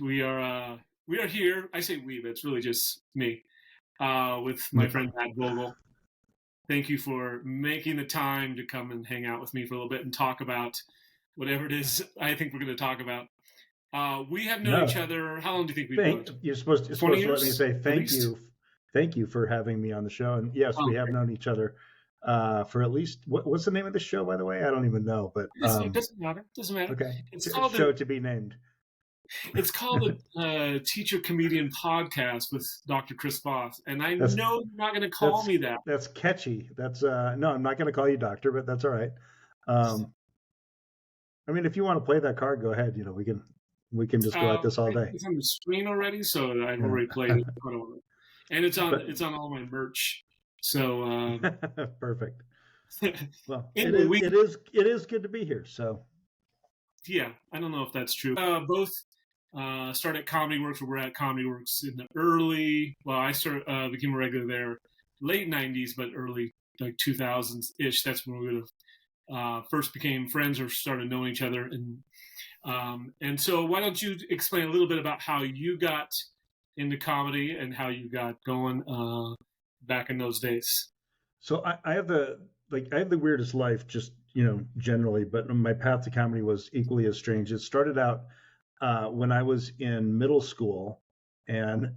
right, we are here. I say we, but it's really just me, with my friend Matt Vogl. Thank you for making the time to come and hang out with me for a little bit and talk about whatever it is I think we're going to talk about. We have known each other. How long do you think we've known? You're supposed to let me say thank you for having me on the show. And yes, we have known each other for at least what's the name of the show, by the way? I don't even know, but it doesn't matter. Okay, it's called show to be named. It's called the Teacher Comedian Podcast with Dr. Chris Voss, and I know you're not going to call me that. That's catchy. That's no, I'm not going to call you doctor, but that's all right. I mean, if you want to play that card, go ahead. You know, we can just go at this all day. It's on the screen already, so I've already played it, and it's on all my merch. So perfect. Well, anyway, it is good to be here. So yeah, I don't know if that's true. Both started at Comedy Works, or we're at Comedy Works in the early. Well, I became a regular there late '90s, but early like 2000s ish. That's when we would have first became friends or started knowing each other. And so why don't you explain a little bit about how you got into comedy and how you got going back in those days? So I have the weirdest life, just, you know, generally, but my path to comedy was equally as strange. It started out when I was in middle school, and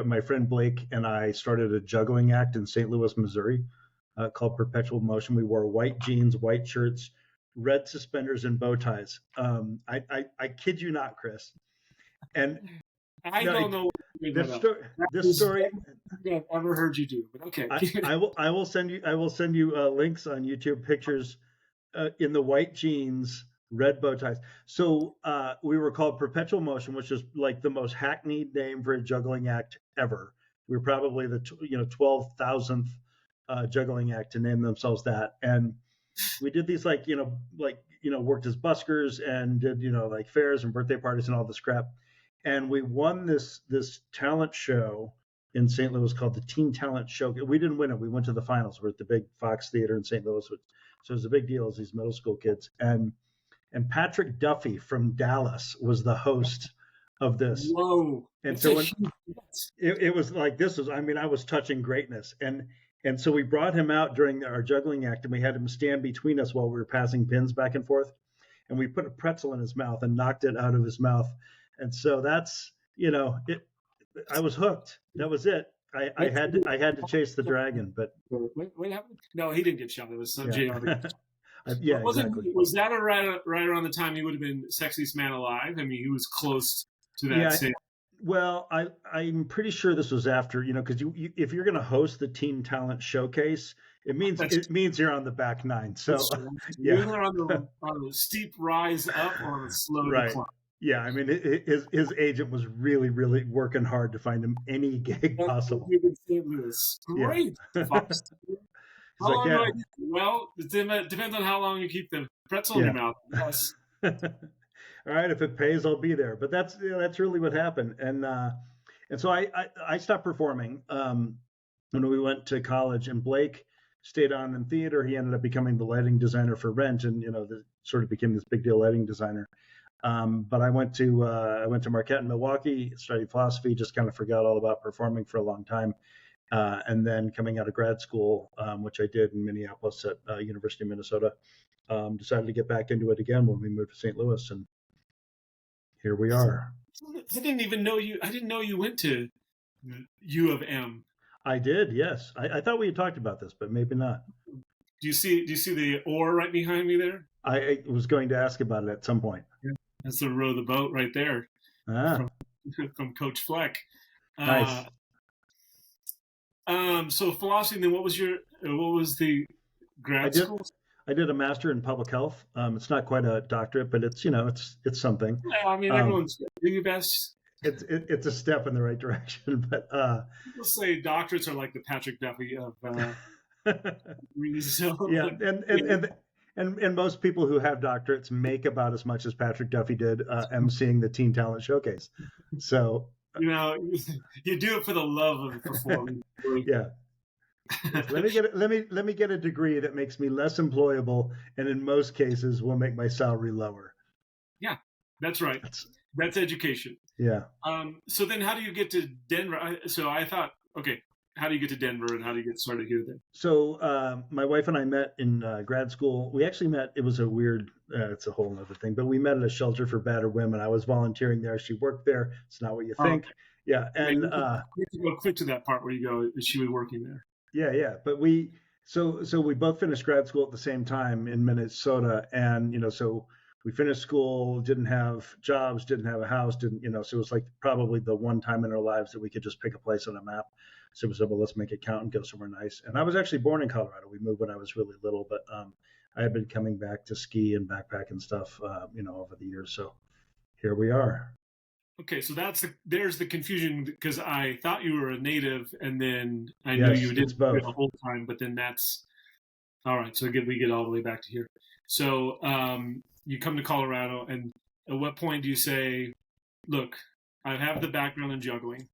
my friend Blake and I started a juggling act in St. Louis, Missouri, called Perpetual Motion. We wore white jeans, white shirts, red suspenders, and bow ties. I kid you not, Chris. And I don't know this story I've ever heard you do, but okay. I will send you links on YouTube, pictures in the white jeans, red bow ties. So we were called Perpetual Motion, which is like the most hackneyed name for a juggling act ever. We were probably the 12,000th juggling act to name themselves that. And we did these worked as buskers and did like fairs and birthday parties and all this crap. And we won this talent show in St. Louis called the Teen Talent Show. We didn't win it. We went to the finals. We're at the big Fox Theater in St. Louis. So it was a big deal as these middle school kids. And Patrick Duffy from Dallas was the host of this. Whoa. And so it was like, I was touching greatness. And so we brought him out during our juggling act, and we had him stand between us while we were passing pins back and forth. And we put a pretzel in his mouth and knocked it out of his mouth. And so that's, I was hooked. That was it. I had to chase the dragon, but what happened? No, he didn't get shot. It was some exactly. Was that right around the time he would have been Sexiest Man Alive? I mean, he was close to that. Same. Well, I'm pretty sure this was after, because if you're going to host the Teen Talent Showcase, it means you're on the back nine. So you're either on the steep rise up or on a slow decline. Yeah, I mean, his agent was really, really working hard to find him any gig possible. Great. Yeah. Well, it depends on how long you keep the pretzel in your mouth. Yes. All right, if it pays, I'll be there. But that's really what happened. And so I stopped performing when we went to college. And Blake stayed on in theater. He ended up becoming the lighting designer for Rent, and sort of became this big deal lighting designer. But I went to Marquette in Milwaukee, studied philosophy, just kind of forgot all about performing for a long time. And then coming out of grad school, which I did in Minneapolis at University of Minnesota, decided to get back into it again when we moved to St. Louis, and here we are. I didn't know you went to U of M. I did, yes. I thought we had talked about this, but maybe not. Do you see the oar right behind me there? I was going to ask about it at some point. Yeah. That's the row of the boat right there. From Coach Fleck. Nice. So philosophy. Then what was the grad school? I did a master in public health. It's not quite a doctorate, but it's something. Yeah, I mean, everyone's doing your best. It's a step in the right direction, but people say doctorates are like the Patrick Duffy of so, yeah, and most people who have doctorates make about as much as Patrick Duffy did emceeing the Teen Talent Showcase. So you do it for the love of performing. Yeah. Let me get a degree that makes me less employable, and in most cases will make my salary lower. Yeah, that's right. That's education. Yeah. So then how do you get to Denver? So I thought, okay, how do you get to Denver and how do you get started here then? So my wife and I met in grad school. We actually met. It was a weird. It's a whole other thing. But we met at a shelter for battered women. I was volunteering there. She worked there. It's not what you Oh, think. Yeah, wait, and we can go quick to that part where you go, is she was working there? yeah. But so we both finished grad school at the same time in Minnesota, and so we finished school, didn't have jobs, didn't have a house, didn't so it was like probably the one time in our lives that we could just pick a place on a map. So we said, well, let's make it count and go somewhere nice. And I was actually born in Colorado. We moved when I was really little, but I had been coming back to ski and backpack and stuff, over the years. So here we are. Okay, so there's the confusion because I thought you were a native, and then I knew Yes, you it's didn't both. the whole time. But then that's all right. So we get all the way back to here. So you come to Colorado, and at what point do you say, "Look, I have the background in juggling,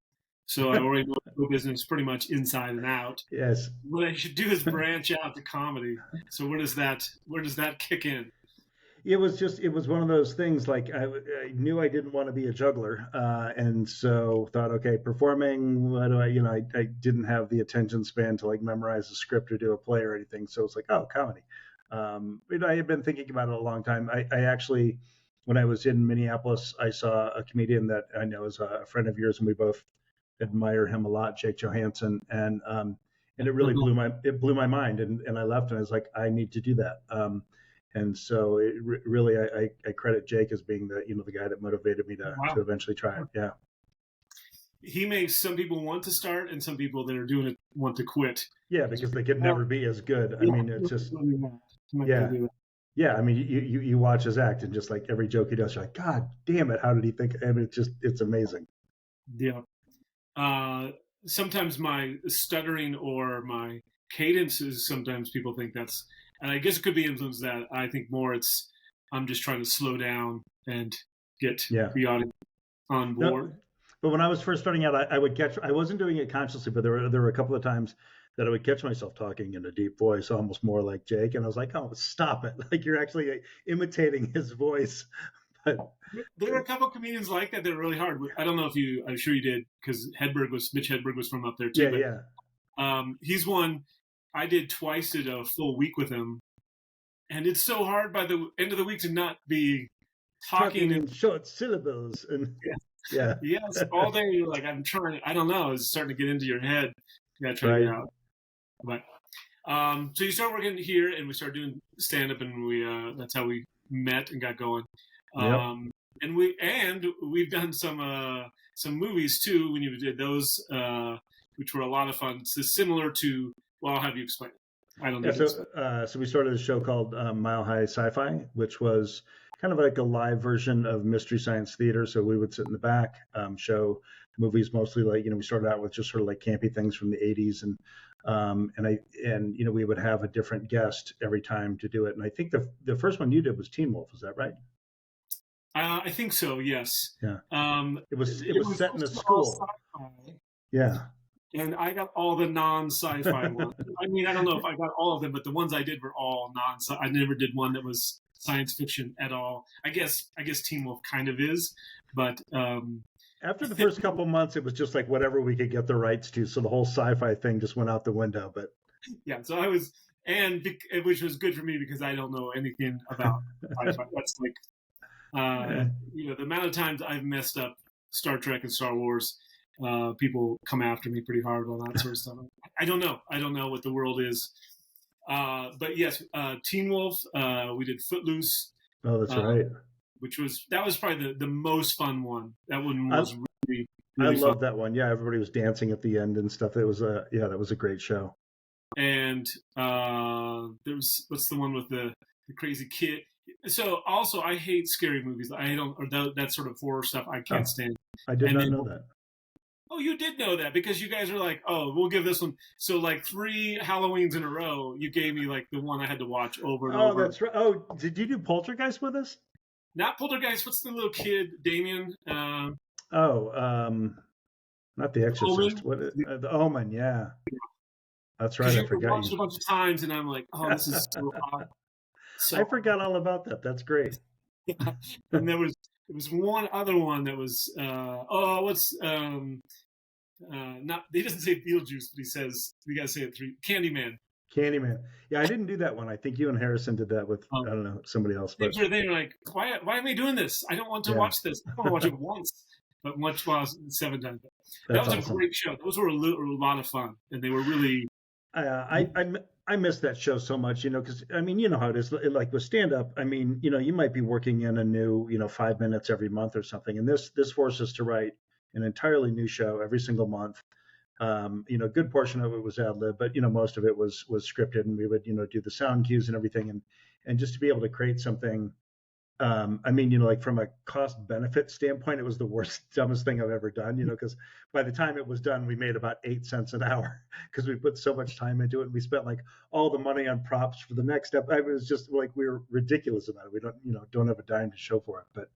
so I already know the business pretty much inside and out. Yes. What I should do is branch out to comedy." So where does that kick in? It was one of those things like I knew I didn't want to be a juggler, and so thought, okay, performing, what do I didn't have the attention span to like memorize a script or do a play or anything, so it's like, oh, comedy. I had been thinking about it a long time. I actually, when I was in Minneapolis, I saw a comedian that I know is a friend of yours, and we both admire him a lot, Jake Johansson, and it really blew my mind, and I left and I was like, I need to do that. And so really, I credit Jake as being the guy that motivated me Wow. to eventually try it. Yeah. He makes some people want to start and some people that are doing it want to quit. Yeah, because they could never be as good. I mean, it's just yeah. Yeah, I mean, you watch his act and just like every joke he does, you're like, God damn it, how did he think? I mean, it's amazing. Yeah. Sometimes my stuttering or my cadences, sometimes people think that's, and I guess it could be influenced that. I think more I'm just trying to slow down and get the audience on board. No, but when I was first starting out, I would I wasn't doing it consciously, but there were a couple of times that I would catch myself talking in a deep voice, almost more like Jake. And I was like, oh, stop it. Like you're actually imitating his voice. But there are a couple of comedians like that. They're really hard. I don't know if I'm sure you did, because Mitch Hedberg was from up there too. Yeah. He's one I did twice, did a full week with him. And it's so hard by the end of the week to not be talking in short syllables. And yeah. Yes, all day you're like, I'm trying, I don't know, it's starting to get into your head. You gotta try it out. But so you start working here and we started doing stand up, and we that's how we met and got going. And we've done some movies too when you did those, which were a lot of fun. It's similar to, well, I'll have you explain it. I don't know. So we started a show called Mile High Sci-Fi, which was kind of like a live version of Mystery Science Theater. So we would sit in the back, show movies mostly like, we started out with just sort of like campy things from the 80s. And we would have a different guest every time to do it. And I think the first one you did was Teen Wolf. Is that right? I think so. Yes. Yeah. It was set in a school. Yeah. And I got all the non-sci-fi ones. I mean, I don't know if I got all of them, but the ones I did were all non-sci. I never did one that was science fiction at all. I guess Teen Wolf kind of is, but after the first couple months, it was just like whatever we could get the rights to. So the whole sci-fi thing just went out the window. But yeah, so I was, which was good for me because I don't know anything about sci-fi. That's like, the amount of times I've messed up Star Trek and Star Wars. People come after me pretty hard on that sort of stuff. I don't know what the world is. But yes, Teen Wolf, we did Footloose. Oh, that's right. That was probably the most fun one. That one was really I love that one. Yeah, everybody was dancing at the end and stuff. It was that was a great show. And there was, what's the one with the crazy kid? So also, I hate scary movies. I don't, or that sort of horror stuff. I can't stand. I did not know that. Oh, you did know that because you guys were like, oh, we'll give this one. So like 3 Halloweens in a row, you gave me like the one I had to watch over and over. Oh, that's right. Oh, did you do Poltergeist with us? Not Poltergeist. What's the little kid, Damien? Not The Exorcist. The Omen, yeah. That's right. I forgot. Watched a bunch of times, and I'm like, oh, this is so odd. I forgot all about that. That's great. And there was was one other one that was not, he doesn't say Beetlejuice, but he says, we gotta say it three, Candyman. Candyman. Yeah, I didn't do that one. I think you and Harrison did that with Um, I don't know somebody else. But Things were there like, why am I doing this? I don't want to yeah, watch this. I want to watch it once, but much well 7 times. That that's was a awesome. great show. Those were a lot of fun, and they were really. I miss that show so much, because I mean, you know how it is. Like with stand up, I mean, you might be working in a new, 5 minutes every month or something, and this forces us to write an entirely new show every single month. A good portion of it was ad lib, but most of it was scripted, and we would do the sound cues and everything, and just to be able to create something. I mean, like from a cost benefit standpoint, it was the worst, dumbest thing I've ever done, because by the time it was done, we made about 8 cents an hour because we put so much time into it. And we spent like all the money on props for the next step. I was just like, we were ridiculous about it. We don't have a dime to show for it. But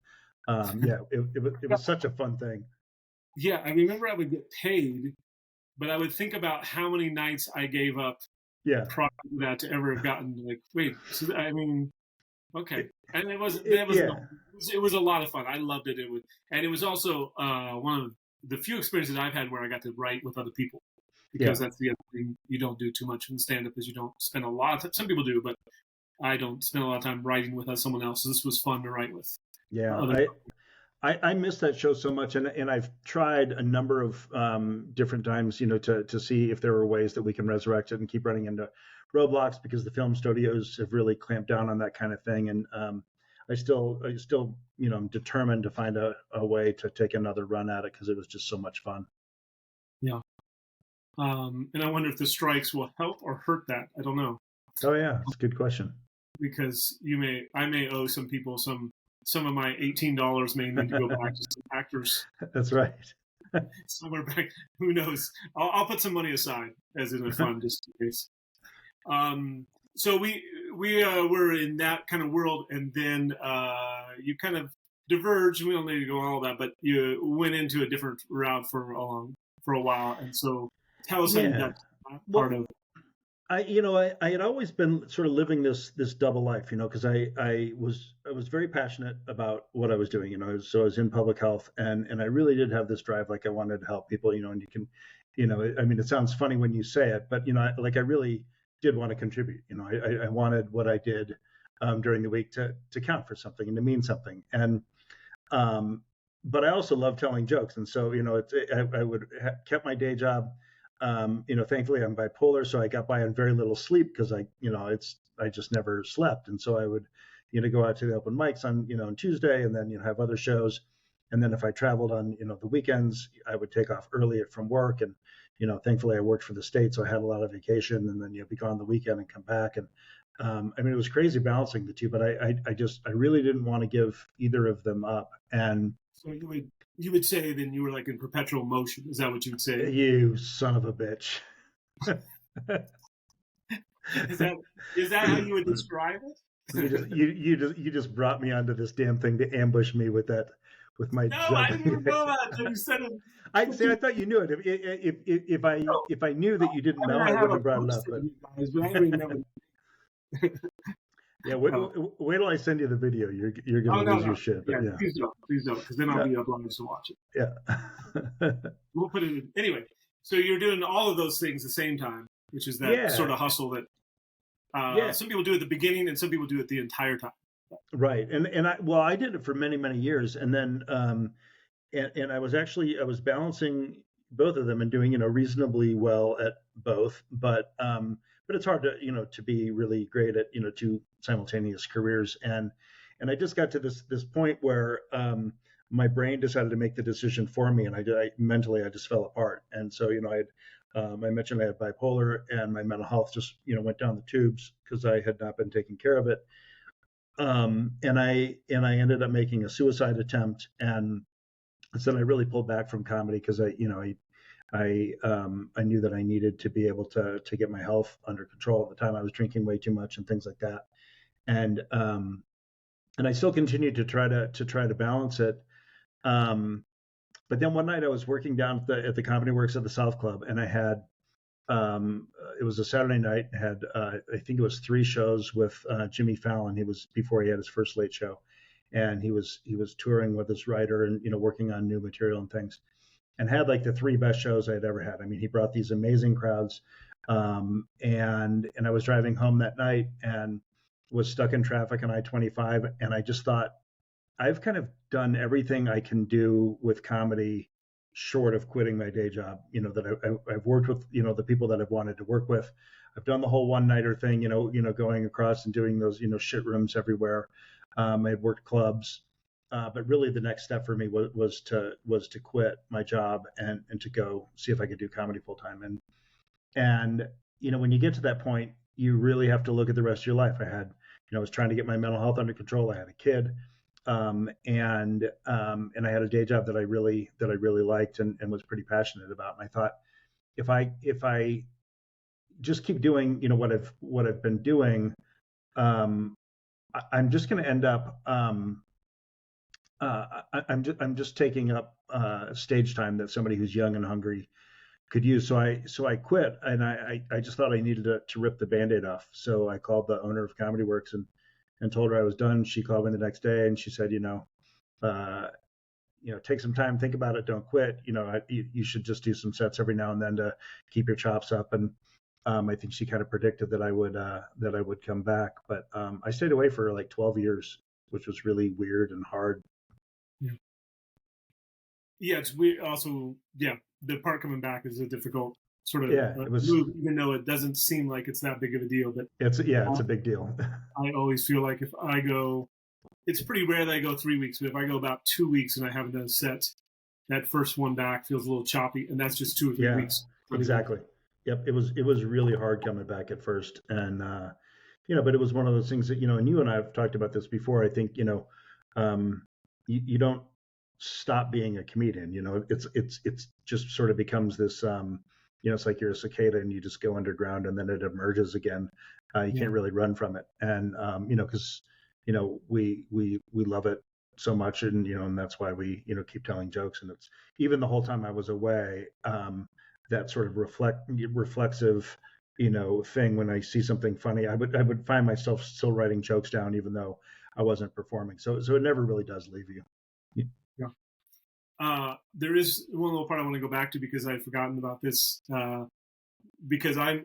yeah, it was such a fun thing. Yeah, I remember I would get paid, but I would think about how many nights I gave up Yeah. prior to that to ever have gotten like, wait, so I mean, okay. And it was a lot of fun. I loved it. It was also one of the few experiences I've had where I got to write with other people, because that's the other thing you don't do too much in stand up, is you don't spend a lot of time. Some people do, but I don't spend a lot of time writing with someone else. So this was fun to write with. Yeah. I miss that show so much, and I've tried a number of different times, to see if there were ways that we can resurrect it and keep running into roadblocks, because the film studios have really clamped down on that kind of thing. And I still, I'm determined to find a way to take another run at it, because it was just so much fun. Yeah. And I wonder if the strikes will help or hurt that. I don't know. Oh yeah, it's a good question. Because I may owe some people some of my $18 may need to go back to some actors. That's right. Somewhere back. Who knows? I'll put some money aside as in a fund, just in case. So we were in that kind of world, and then you kind of diverged. We don't need to go all that, but you went into a different route for a while. And so tell us how you got part of. I had always been sort of living this double life, because I was very passionate about what I was doing, so I was in public health, and I really did have this drive, like I wanted to help people, and you can, I mean, it sounds funny when you say it, but I really did want to contribute. I wanted what I did during the week to count for something and to mean something, and but I also love telling jokes, and so I would kept my day job. Thankfully I'm bipolar, so I got by on very little sleep, because I just never slept. And so I would, go out to the open mics on, on Tuesday, and then, have other shows. And then if I traveled on, the weekends, I would take off early from work. And, thankfully I worked for the state, so I had a lot of vacation, and then, be gone the weekend and come back. And, I mean, it was crazy balancing the two, but I really didn't want to give either of them up. And so you would say then you were like in perpetual motion. Is that what you would say? You son of a bitch. Is that how you would describe it? You just brought me onto this damn thing to ambush me with my. No, I didn't even know that until you said it. I thought you knew it. If I knew that you didn't know, I wouldn't have brought it up. But I remember. Yeah, wait till I send you the video. You're gonna lose your shit. But yeah. Please don't, because then I'll be obliged to watch it. Yeah. We'll put it in anyway. So you're doing all of those things at the same time, which is that sort of hustle that some people do at the beginning and some people do it the entire time. Right, and I did it for many years, and then and I was balancing both of them and doing reasonably well at both, but it's hard to to be really great at two simultaneous careers, and I just got to this point where my brain decided to make the decision for me, and I mentally just fell apart. And so I mentioned I had bipolar, and my mental health just went down the tubes because I had not been taking care of it. And I ended up making a suicide attempt, and then I really pulled back from comedy because I knew that I needed to be able to get my health under control. At the time, I was drinking way too much and things like that, and I still continued to try to balance it. But then one night I was working down at the Comedy Works at the South Club, and I had it was a Saturday night. I had I think it was 3 shows with Jimmy Fallon. He was before he had his first late show, and he was touring with this writer and working on new material and things, and had like the three best shows I had ever had. I mean, he brought these amazing crowds, and I was driving home that night and was stuck in traffic on I-25, and I just thought, I've kind of done everything I can do with comedy short of quitting my day job, that I've worked with, the people that I've wanted to work with. I've done the whole one-nighter thing, going across and doing those, shit rooms everywhere. I've worked clubs, but really the next step for me was to quit my job and to go see if I could do comedy full time. And when you get to that point, you really have to look at the rest of your life. I was trying to get my mental health under control. I had a kid, and I had a day job that I really liked and was pretty passionate about. And I thought, if I just keep doing what I've been doing, I'm just going to end up I'm just taking up stage time that somebody who's young and hungry could use. So I quit, and I just thought I needed to rip the Band-Aid off. So I called the owner of Comedy Works and told her I was done. She called me the next day and she said, take some time, think about it, don't quit. You should just do some sets every now and then to keep your chops up. And I think she kind of predicted that I would come back. But I stayed away for like 12 years, which was really weird and hard. Yeah, it's weird. Also, the part coming back is a difficult sort of it was, move, even though it doesn't seem like it's that big of a deal. But it's a big deal. I always feel like if I go, it's pretty rare that I go 3 weeks, but if I go about 2 weeks and I haven't done a set, that first one back feels a little choppy, and that's just 2 or 3 weeks. Exactly. Yep. It was really hard coming back at first, and but it was one of those things that and you and I have talked about this before. I think you don't stop being a comedian. It's just sort of becomes this. It's like you're a cicada and you just go underground and then it emerges again. You can't really run from it, and because we love it so much, and and that's why we keep telling jokes. And it's even the whole time I was away, that sort of reflexive thing. When I see something funny, I would find myself still writing jokes down even though I wasn't performing. So it never really does leave you. There is one little part I want to go back to because I'd forgotten about this. Because I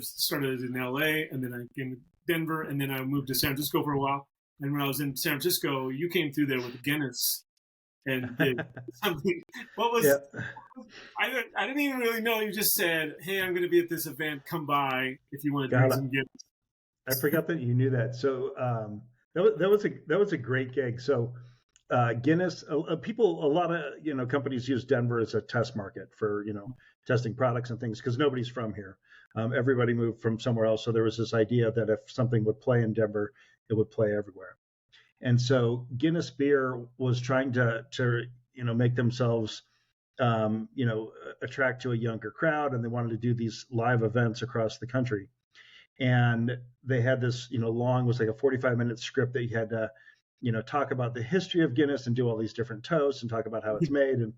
started in LA, and then I came to Denver, and then I moved to San Francisco for a while. And when I was in San Francisco, you came through there with Guinness and did something. What was? Yeah. I didn't even really know. You just said, "Hey, I'm going to be at this event. Come by if you want to drink some Guinness." I forgot that you knew that. So that was a great gig. So Guinness, a lot of companies use Denver as a test market for testing products and things because nobody's from here. Everybody moved from somewhere else. So there was this idea that if something would play in Denver, it would play everywhere. And so Guinness Beer was trying to make themselves attract to a younger crowd, and they wanted to do these live events across the country. And they had this long, was like a 45-minute script that you had to talk about the history of Guinness and do all these different toasts and talk about how it's made and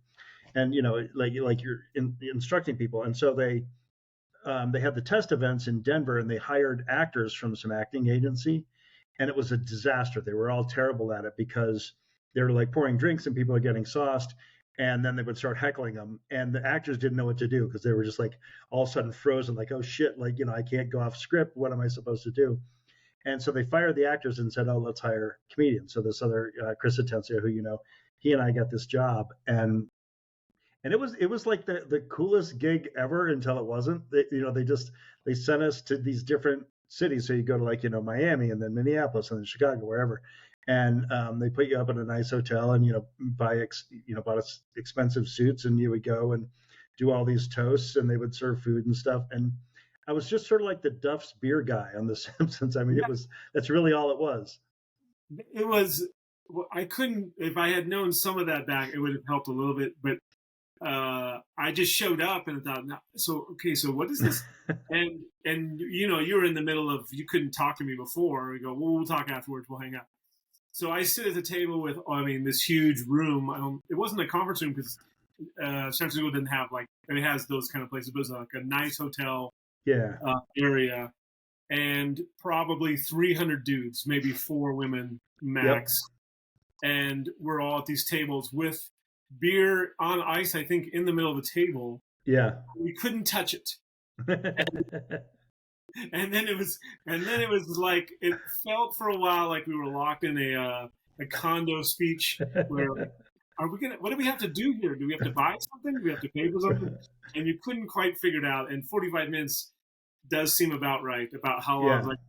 like you're instructing people. And so they had the test events in Denver, and they hired actors from some acting agency, and it was a disaster. They were all terrible at it because they were like pouring drinks and people are getting sauced, and then they would start heckling them, and the actors didn't know what to do because they were just like all of a sudden frozen, like, oh shit, like I can't go off script. What am I supposed to do? And so they fired the actors and said, oh, let's hire comedians. So this other Chris Atencio, who he and I got this job, and it was like the coolest gig ever until it wasn't. They sent us to these different cities. So you go to like Miami, and then Minneapolis, and then Chicago, wherever, and they put you up in a nice hotel, and bought expensive suits, and you would go and do all these toasts, and they would serve food and stuff. And I was just sort of like the Duff's beer guy on The Simpsons. I mean, that's really all it was. It was. I couldn't, if I had known some of that back, it would have helped a little bit. But I just showed up and thought, so what is this? and you were in the middle of, you couldn't talk to me before. We go, well, we'll talk afterwards. We'll hang out. So I sit at the table with, this huge room. It wasn't a conference room because San Francisco didn't have it has those kind of places, but it was like a nice hotel area, and probably 300 dudes, maybe 4 women max. and we're all at these tables with beer on ice, I think, in the middle of the table. Yeah. We couldn't touch it. And then it was like, it felt for a while like we were locked in a condo speech where, like, what do we have to do here? Do we have to buy something? Do we have to pay for something? And you couldn't quite figure it out. And 45 minutes does seem about right, about how long. Yeah. I was like,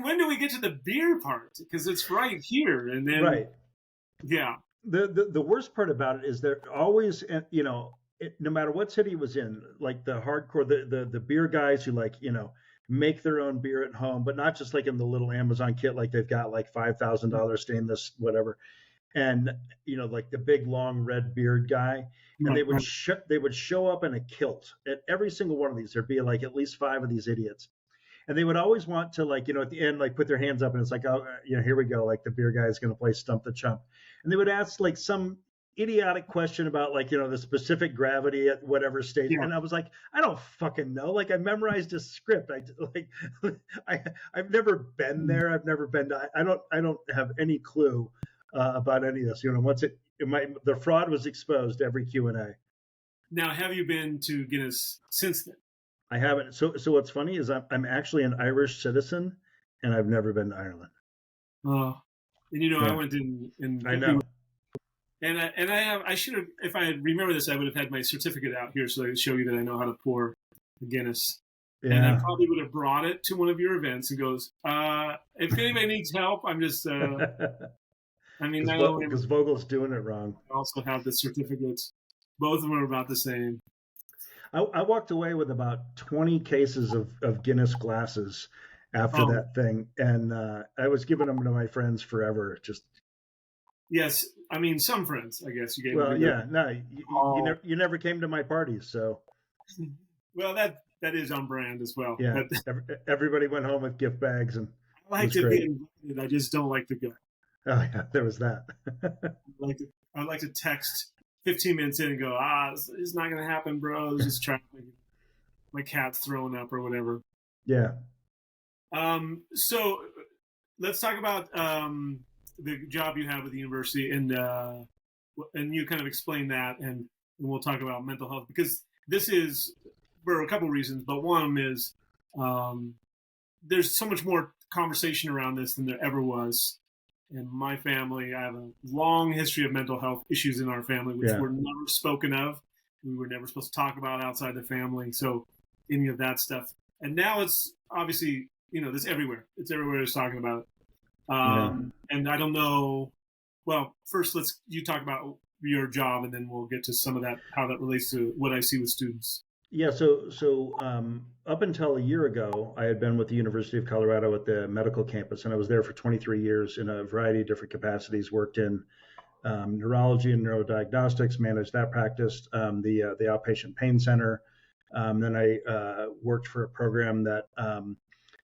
when do we get to the beer part? Because it's right here. And then, Right. yeah. The worst part about it is they're always, no matter what city it was in, like the hardcore, the beer guys who, like, make their own beer at home, but not just like in the little Amazon kit, like they've got like $5,000 stainless, whatever. And, like the big long red beard guy, and Right, they would show up in a kilt at every single one of these. There'd be like at least 5 of these idiots. And they would always want to, like, at the end, like, put their hands up, and it's like, oh, here we go. Like, the beer guy is going to play Stump the Chump. And they would ask like some idiotic question about, like, the specific gravity at whatever stage. yeah. And I was like, I don't fucking know. Like, I memorized a script. I've never been there. I've never been to, I don't have any clue about any of this. Once the fraud was exposed, every Q&A. Now, have you been to Guinness since then? I haven't. So what's funny is I'm actually an Irish citizen, and I've never been to Ireland. Oh, and Yeah. I went in. I know. And I should have, if I remember this, I would have had my certificate out here so I could show you that I know how to pour a Guinness. And I Yeah. probably would have brought it to one of your events and goes, if anybody needs help, I'm just, I mean, Because Vogel's doing it wrong. I also have the certificates. Both of them are about the same. I walked away with about 20 cases of Guinness glasses after that thing, and I was giving them to my friends forever. Just yes, I mean, some friends, I guess you gave. Well, yeah, no, you never came to my parties, so. Well, that is on brand as well. Yeah, everybody went home with gift bags, and I like to be invited. I just don't like to go. Oh yeah, there was that. I like to text 15 minutes in and go, it's not going to happen, bro. I was just trying to, my cat's throwing up or whatever. Yeah. So let's talk about the job you have at the university, and you kind of explain that, and we'll talk about mental health, because this is for a couple of reasons, but one of them is there's so much more conversation around this than there ever was. In my family, I have a long history of mental health issues in our family, which were never spoken of. We were never supposed to talk about outside the family. So any of that stuff. And now it's obviously, it's everywhere. It's everywhere it's talking about it. And I don't know. Well, first, you talk about your job, and then we'll get to some of that, how that relates to what I see with students. Yeah, so up until a year ago, I had been with the University of Colorado at the medical campus, and I was there for 23 years in a variety of different capacities. Worked in neurology and neurodiagnostics, managed that practice, the outpatient pain center. Then I worked for a program that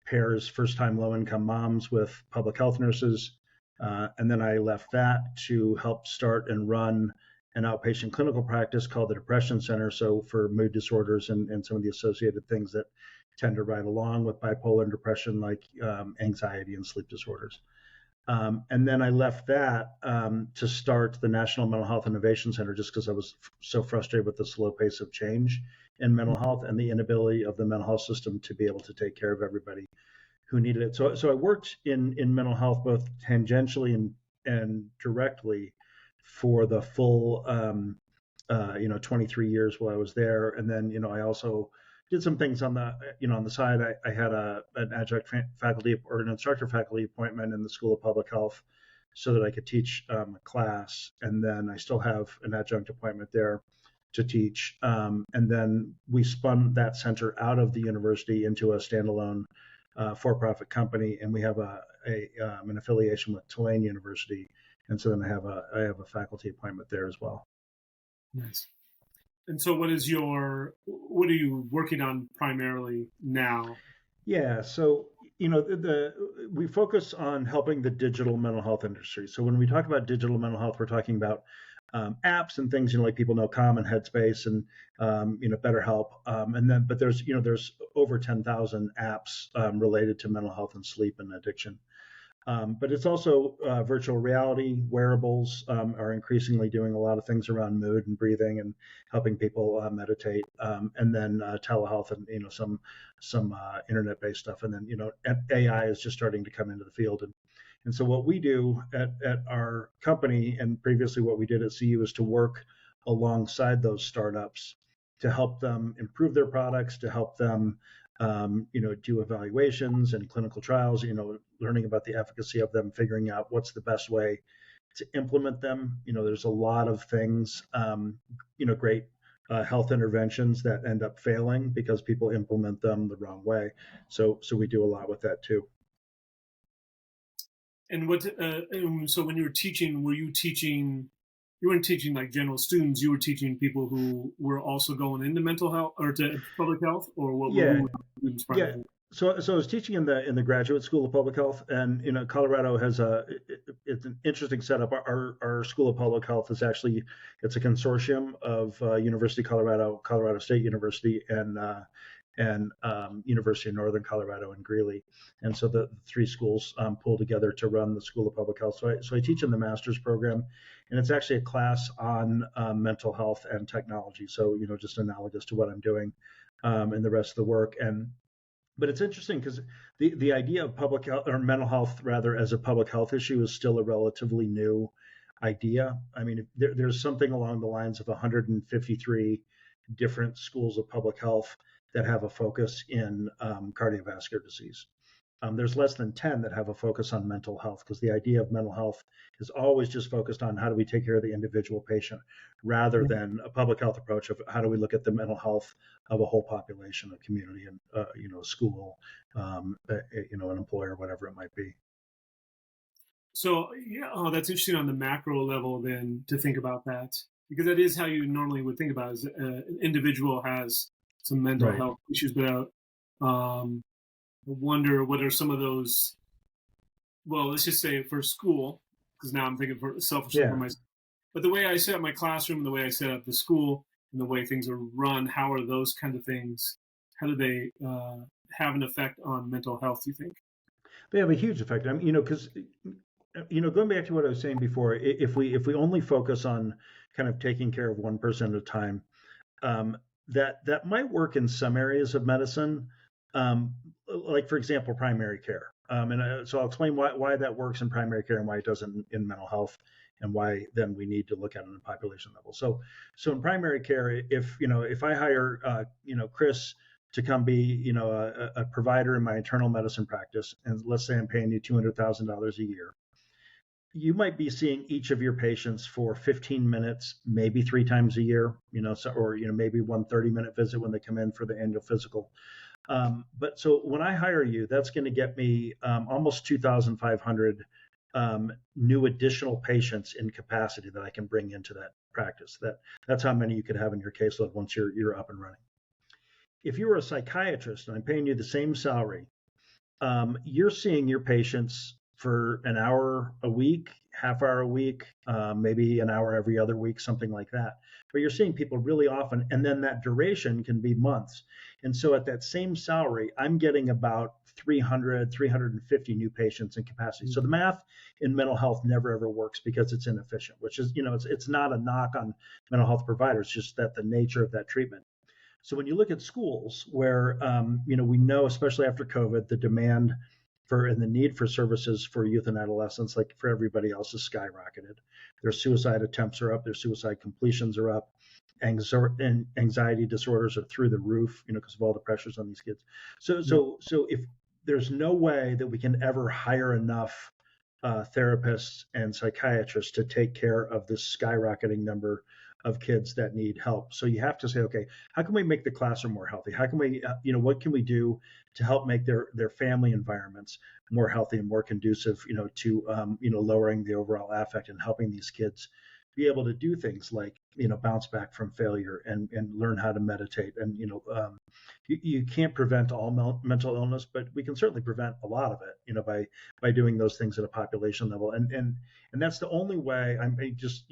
pairs first-time low-income moms with public health nurses, and then I left that to help start and run an outpatient clinical practice called the Depression Center, so for mood disorders and some of the associated things that tend to ride along with bipolar and depression, like anxiety and sleep disorders. And then I left that to start the National Mental Health Innovation Center, just because I was so frustrated with the slow pace of change in mental health and the inability of the mental health system to be able to take care of everybody who needed it. So I worked in mental health both tangentially and directly for the full 23 years while I was there. And then I also did some things on the on the side. I had an adjunct faculty or an instructor faculty appointment in the School of Public Health so that I could teach a class, and then I still have an adjunct appointment there to teach. And then we spun that center out of the university into a standalone for-profit company, and we have an affiliation with Tulane University. And so then I have a faculty appointment there as well. Nice. And so what are you working on primarily now? Yeah. So, we focus on helping the digital mental health industry. So when we talk about digital mental health, we're talking about apps and things, like people know Calm and Headspace and, BetterHelp. But there's over 10,000 apps related to mental health and sleep and addiction. But it's also virtual reality. Wearables are increasingly doing a lot of things around mood and breathing and helping people meditate, and then telehealth and some internet-based stuff. And then AI is just starting to come into the field. And so what we do at our company, and previously what we did at CU, is to work alongside those startups to help them improve their products, to help them do evaluations and clinical trials, learning about the efficacy of them, figuring out what's the best way to implement them. There's a lot of things, great health interventions that end up failing because people implement them the wrong way. So we do a lot with that too. And so when you were teaching, were you teaching? You weren't teaching like general students. You were teaching people who were also going into mental health or to public health, or what? Yeah, Who were students yeah. primarily? So I was teaching in the Graduate School of Public Health, and Colorado has it's an interesting setup. Our School of Public Health is actually it's a consortium of University of Colorado, Colorado State University, and University of Northern Colorado in Greeley, and so the three schools pull together to run the School of Public Health. So I teach in the master's program, and it's actually a class on mental health and technology. So just analogous to what I'm doing in the rest of the work. But it's interesting because the idea of public health or mental health rather as a public health issue is still a relatively new idea. I mean, there's something along the lines of 153 different schools of public health that have a focus in cardiovascular disease. There's less than 10 that have a focus on mental health because the idea of mental health is always just focused on how do we take care of the individual patient rather than a public health approach of how do we look at the mental health of a whole population, a community, and a school, an employer, whatever it might be. So yeah, that's interesting on the macro level then to think about that, because that is how you normally would think about it, is an individual has some mental Right. health issues, but I wonder what are some of those. Well, let's just say for school, because now I'm thinking selfishly for Yeah. myself. But the way I set up my classroom, the way I set up the school, and the way things are run, how are those kind of things? How do they have an effect on mental health? Do you think? They have a huge effect. I mean, because going back to what I was saying before, if we only focus on kind of taking care of one person at a time, that might work in some areas of medicine, like for example, primary care. So I'll explain why that works in primary care and why it doesn't in mental health, and why then we need to look at it on a population level. So in primary care, if I hire Chris to come be a provider in my internal medicine practice, and let's say I'm paying you $200,000 a year, you might be seeing each of your patients for 15 minutes, maybe 3 times a year, or maybe one 30-minute visit when they come in for the annual physical. But so when I hire you, that's going to get me almost 2,500 new additional patients in capacity that I can bring into that practice. That's how many you could have in your caseload once you're up and running. If you were a psychiatrist and I'm paying you the same salary, you're seeing your patients for an hour a week, half hour a week, maybe an hour every other week, something like that. But you're seeing people really often, and then that duration can be months. And so at that same salary, I'm getting about 300, 350 new patients in capacity. So the math in mental health never ever works because it's inefficient, which is, it's not a knock on mental health providers, just that the nature of that treatment. So when you look at schools where, we know, especially after COVID, the demand for and the need for services for youth and adolescents, like for everybody else, has skyrocketed. Their suicide attempts are up. Their suicide completions are up. Anxiety disorders are through the roof, because of all the pressures on these kids. So if there's no way that we can ever hire enough therapists and psychiatrists to take care of this skyrocketing number of kids that need help. So you have to say, okay, how can we make the classroom more healthy? How can we, what can we do to help make their family environments more healthy and more conducive, to, lowering the overall affect and helping these kids be able to do things like, bounce back from failure and learn how to meditate. And, you can't prevent all mental illness, but we can certainly prevent a lot of it, by doing those things at a population level. And that's the only way. I'm just,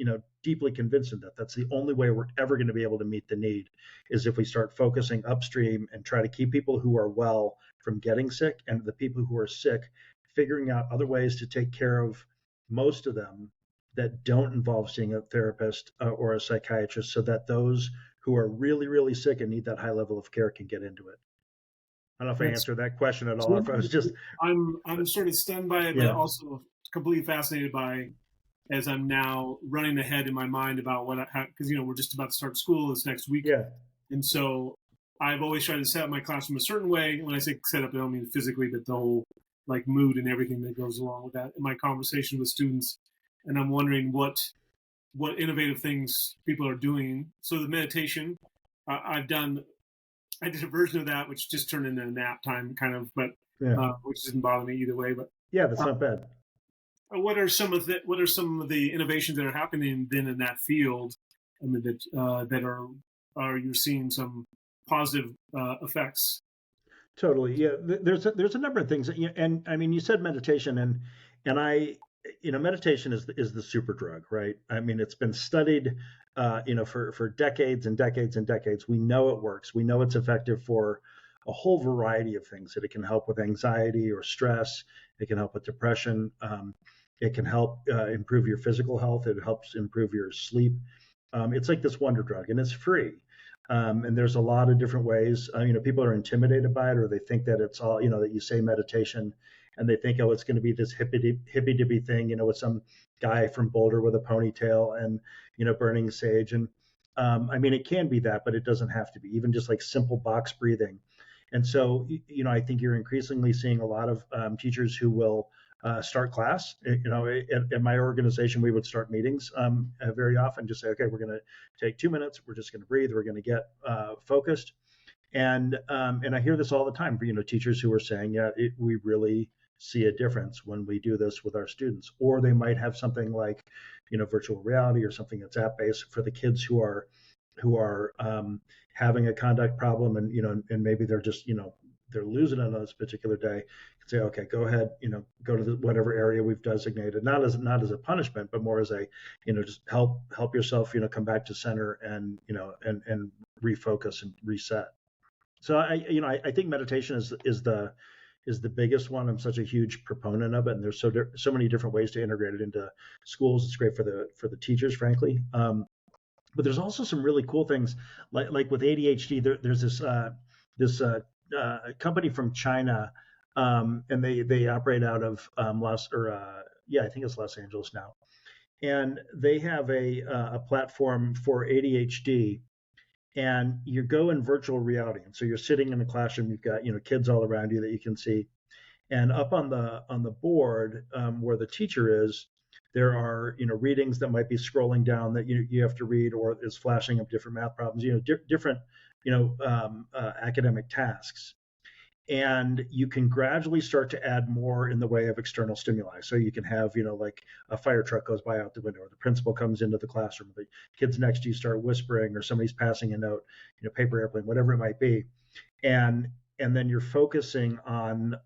deeply convinced of that. That's the only way we're ever going to be able to meet the need, is if we start focusing upstream and try to keep people who are well from getting sick, and the people who are sick figuring out other ways to take care of most of them that don't involve seeing a therapist or a psychiatrist, so that those who are really, really sick and need that high level of care can get into it. I don't know if I That's answered that question at all. If I was just, I'm sort of stunned by it, but yeah, also completely fascinated by, as I'm now running ahead in my mind about what because we're just about to start school this next week, yeah, and so I've always tried to set up my classroom a certain way. When I say set up, I don't mean physically, but the whole like mood and everything that goes along with that in my conversation with students. And I'm wondering what innovative things people are doing. So the meditation, I did a version of that which just turned into nap time kind of, but yeah, which doesn't bother me either way. But yeah. That's not bad. what are some of the innovations that are happening then in that field? I mean, that are you're seeing some positive effects? Totally. Yeah. There's a number of things, and I mean, you said meditation, and I, meditation is the super drug, right? I mean, it's been studied, for decades and decades and decades. We know it works. We know it's effective for a whole variety of things. That it can help with anxiety or stress. It can help with depression. It can help improve your physical health. It helps improve your sleep. It's like this wonder drug, and it's free. And there's a lot of different ways. People are intimidated by it, or they think that it's all, that you say meditation, and they think, oh, it's going to be this hippy dippy thing, with some guy from Boulder with a ponytail and, burning sage. And I mean, it can be that, but it doesn't have to be. Even just like simple box breathing. And so, I think you're increasingly seeing a lot of teachers who will start class. At my organization, we would start meetings very often. Just say, okay, we're going to take 2 minutes. We're just going to breathe. We're going to get focused. And I hear this all the time for teachers who are saying, yeah, we really see a difference when we do this with our students. Or they might have something like virtual reality or something that's app based for the kids who are having a conduct problem, and and maybe they're just they're losing it on this particular day. Say, okay, go ahead, go to whatever area we've designated, not as a punishment, but more as a just help yourself, come back to center, and and refocus and reset. So I think meditation is the biggest one. I'm such a huge proponent of it, and there's so many different ways to integrate it into schools. It's great for the teachers, frankly. But there's also some really cool things, like with ADHD. There's this company from China, and they operate out of I think it's Los Angeles now, and they have a platform for ADHD. And you go in virtual reality, and so you're sitting in a classroom. You've got kids all around you that you can see, and up on the board where the teacher is, there are readings that might be scrolling down that you have to read, or is flashing up different math problems, different academic tasks. And you can gradually start to add more in the way of external stimuli. So you can have like a fire truck goes by out the window, or the principal comes into the classroom, the kids next to you start whispering, or somebody's passing a note, paper airplane, whatever it might be. And then you're focusing on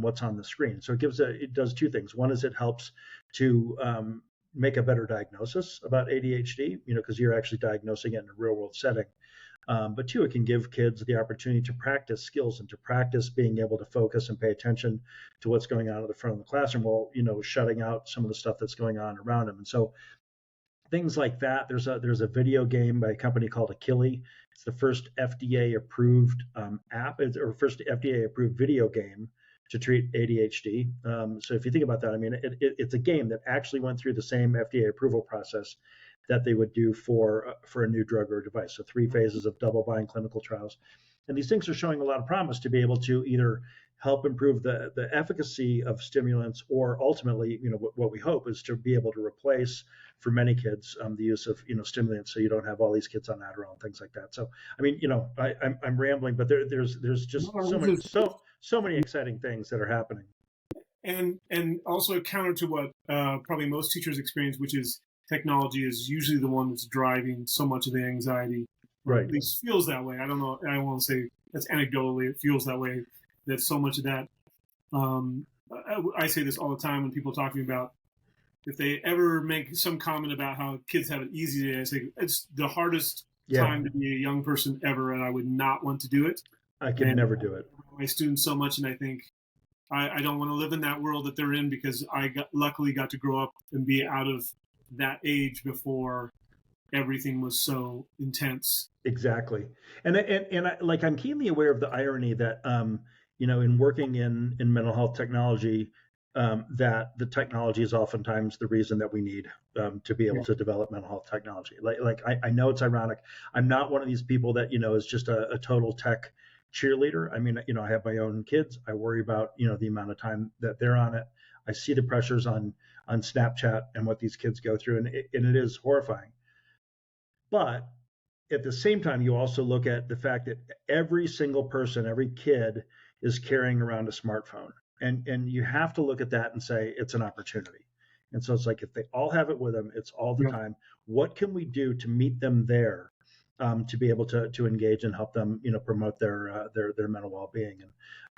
what's on the screen. So it does two things. One is it helps to make a better diagnosis about ADHD, because you're actually diagnosing it in a real world setting. But two, it can give kids the opportunity to practice skills and to practice being able to focus and pay attention to what's going on at the front of the classroom, while shutting out some of the stuff that's going on around them. And so things like that. There's a video game by a company called Achille. It's the first FDA approved app, or first FDA approved video game to treat ADHD. So if you think about that, I mean, it's a game that actually went through the same FDA approval process that they would do for a new drug or device. So 3 phases of double-blind clinical trials. And these things are showing a lot of promise to be able to either help improve the efficacy of stimulants, or ultimately, what we hope is to be able to replace, for many kids, the use of stimulants, so you don't have all these kids on Adderall and things like that. So I mean, I'm rambling, but there's just so many exciting things that are happening. And also counter to what probably most teachers experience, which is technology is usually the one that's driving so much of the anxiety, or Right. at least feels that way. I don't know. I won't say that's anecdotally. It feels that way. That so much of that. I say this all the time when people are talking about, if they ever make some comment about how kids have it easy today, I say it's the hardest time to be a young person ever, and I would not want to do it. I could never do it. My students so much, and I think I don't want to live in that world that they're in, because luckily got to grow up and be out of that age before everything was so intense. Exactly. And I, like, I'm keenly aware of the irony that in working in mental health technology, that the technology is oftentimes the reason that we need to be able Yeah. to develop mental health technology. I know it's ironic. I'm not one of these people that is just a total tech cheerleader. I mean, I have my own kids. I worry about the amount of time that they're on it. I see the pressures on Snapchat and what these kids go through, and it is horrifying. But at the same time, you also look at the fact that every single person, every kid is carrying around a smartphone. And you have to look at that and say it's an opportunity. And so it's like, if they all have it with them, it's all the Yeah. time. What can we do to meet them there, to be able to engage and help them, promote their mental well-being?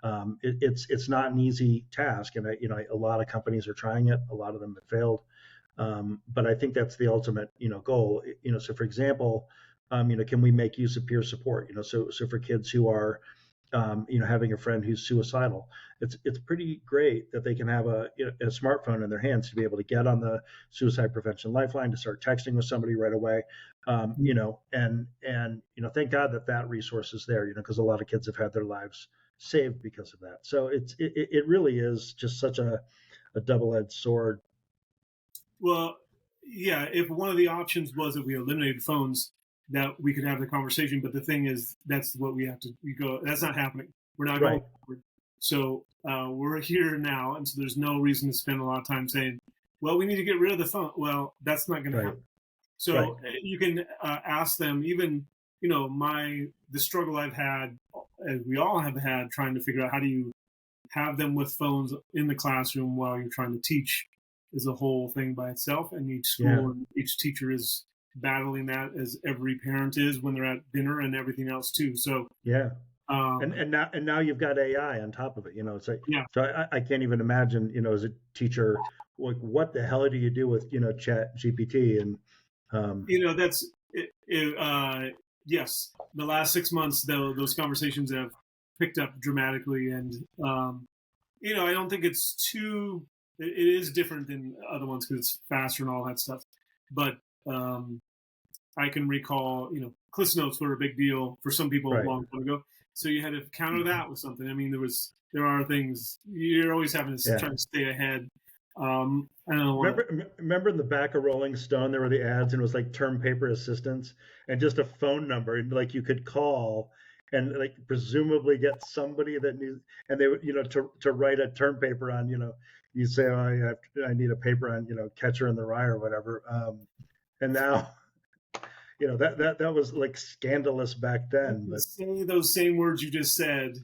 And it's not an easy task. And a lot of companies are trying it. A lot of them have failed. But I think that's the ultimate, goal. So for example, can we make use of peer support? So for kids who are, having a friend who's suicidal, it's pretty great that they can have a smartphone in their hands to be able to get on the suicide prevention lifeline, to start texting with somebody right away. And thank God that resource is there, because a lot of kids have had their lives saved because of that. So it really is just such a double-edged sword. Well, yeah, if one of the options was that we eliminated phones, that we could have the conversation. But the thing is, that's what we have to go. That's not happening. We're not going forward. So we're here now, and so there's no reason to spend a lot of time saying, well, we need to get rid of the phone. Well, that's not going to happen. So you can ask them, even, the struggle I've had, as we all have had, trying to figure out how do you have them with phones in the classroom while you're trying to teach, is a whole thing by itself. And each school and each teacher is battling that, as every parent is when they're at dinner and everything else too. So and now you've got AI on top of it. It's like, so I can't even imagine, as a teacher, like, what the hell do you do with Chat GPT? And that's yes, the last 6 months though, those conversations have picked up dramatically, and I don't think it's too. It is different than other ones because it's faster and all that stuff, but I can recall, Cliff Notes were a big deal for some people a long time ago. So you had to counter that with something. I mean, there are things you're always having to try to stay ahead. I don't know. Remember in the back of Rolling Stone, there were the ads, and it was like term paper assistance and just a phone number, and like you could call and like presumably get somebody that needs, and they would, to write a term paper on, you say, oh, I need a paper on, Catcher in the Rye or whatever. And now, that was like scandalous back then. But say those same words you just said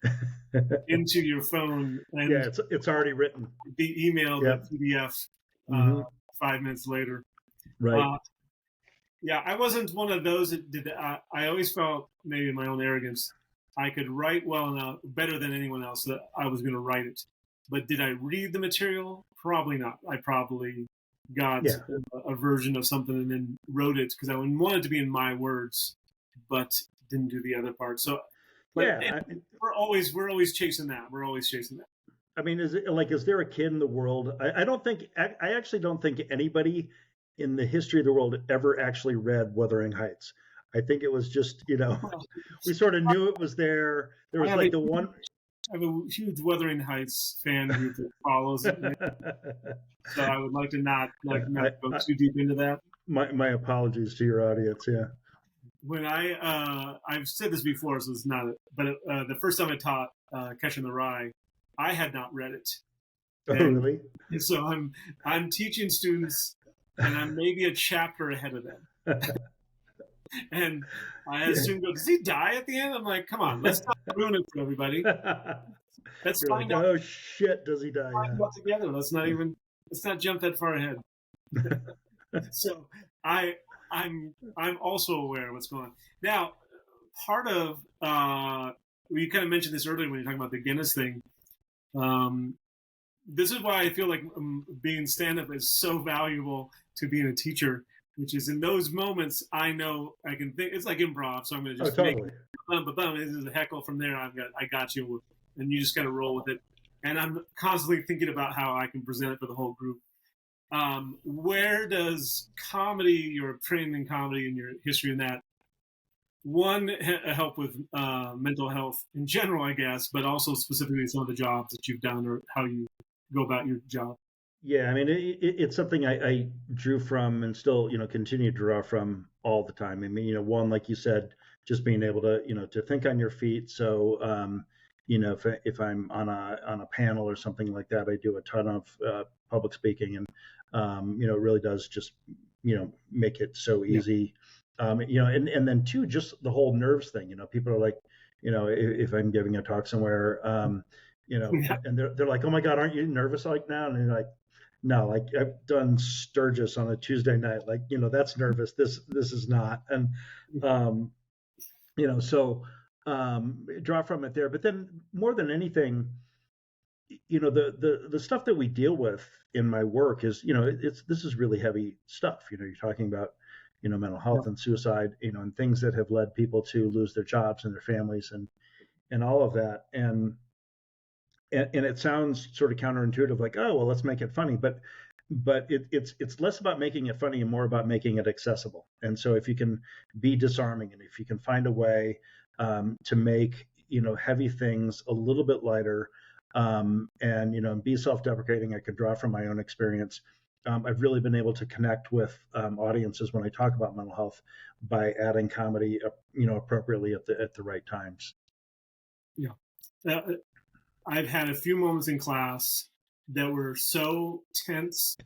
into your phone, and it's already written. Be emailed a PDF 5 minutes later. Right. I wasn't one of those that did. I always felt, maybe in my own arrogance, I could write well enough, better than anyone else, that I was going to write it. But did I read the material? Probably not. I probably got a version of something and then wrote it because I wanted to be in my words, but didn't do the other part. So, we're always chasing that. We're always chasing that. I mean, is there a kid in the world? I actually don't think anybody in the history of the world ever actually read Wuthering Heights. I think it was just, we sort of knew it was there. There was like the one. I have a huge Wuthering Heights fan group that follows it, so I would like to not go too deep into that. My apologies to your audience. Yeah. When I've said this before, so it's not it, but the first time I taught Catcher in the Rye, I had not read it. Oh, really? So I'm teaching students, and I'm maybe a chapter ahead of them. And I had a student go, "Does he die at the end?" I'm like, "Come on, let's not ruin it for everybody. Let's find out." Oh shit, does he die? Together. Let's not jump that far ahead. So I'm also aware of what's going on. Now, part of you kind of mentioned this earlier when you're talking about the Guinness thing. This is why I feel like being stand-up is so valuable to being a teacher, which is in those moments I know I can think. It's like improv, so I'm going to just make totally. This is a heckle from there. I got you, and you just got to roll with it. and I'm constantly thinking about how I can present it for the whole group. Where does comedy, your training in comedy and your history in that, one, help with mental health in general, I guess, but also specifically some of the jobs that you've done or how you go about your job? Yeah, I mean, it's something I drew from and still, continue to draw from all the time. I mean, one, like you said, just being able to, to think on your feet. So, if I'm on a panel or something like that, I do a ton of public speaking, and it really does just, make it so Yeah. easy. And then two, just the whole nerves thing. People are like, if I'm giving a talk somewhere, Yeah. and they're like, oh my God, aren't you nervous like now? And you're like, no, like I've done Sturgis on a Tuesday night. Like, that's nervous. This is not. And um, so draw from it there. But then more than anything, the stuff that we deal with in my work is, this is really heavy stuff. You're talking about, mental Yeah. health and suicide, and things that have led people to lose their jobs and their families and all of that. And it sounds sort of counterintuitive, like, oh well, let's make it funny, but it's less about making it funny and more about making it accessible. And so if you can be disarming, and if you can find a way to make heavy things a little bit lighter, and be self-deprecating, I could draw from my own experience. I've really been able to connect with audiences when I talk about mental health by adding comedy, appropriately at the right times. Yeah. I've had a few moments in class that were so tense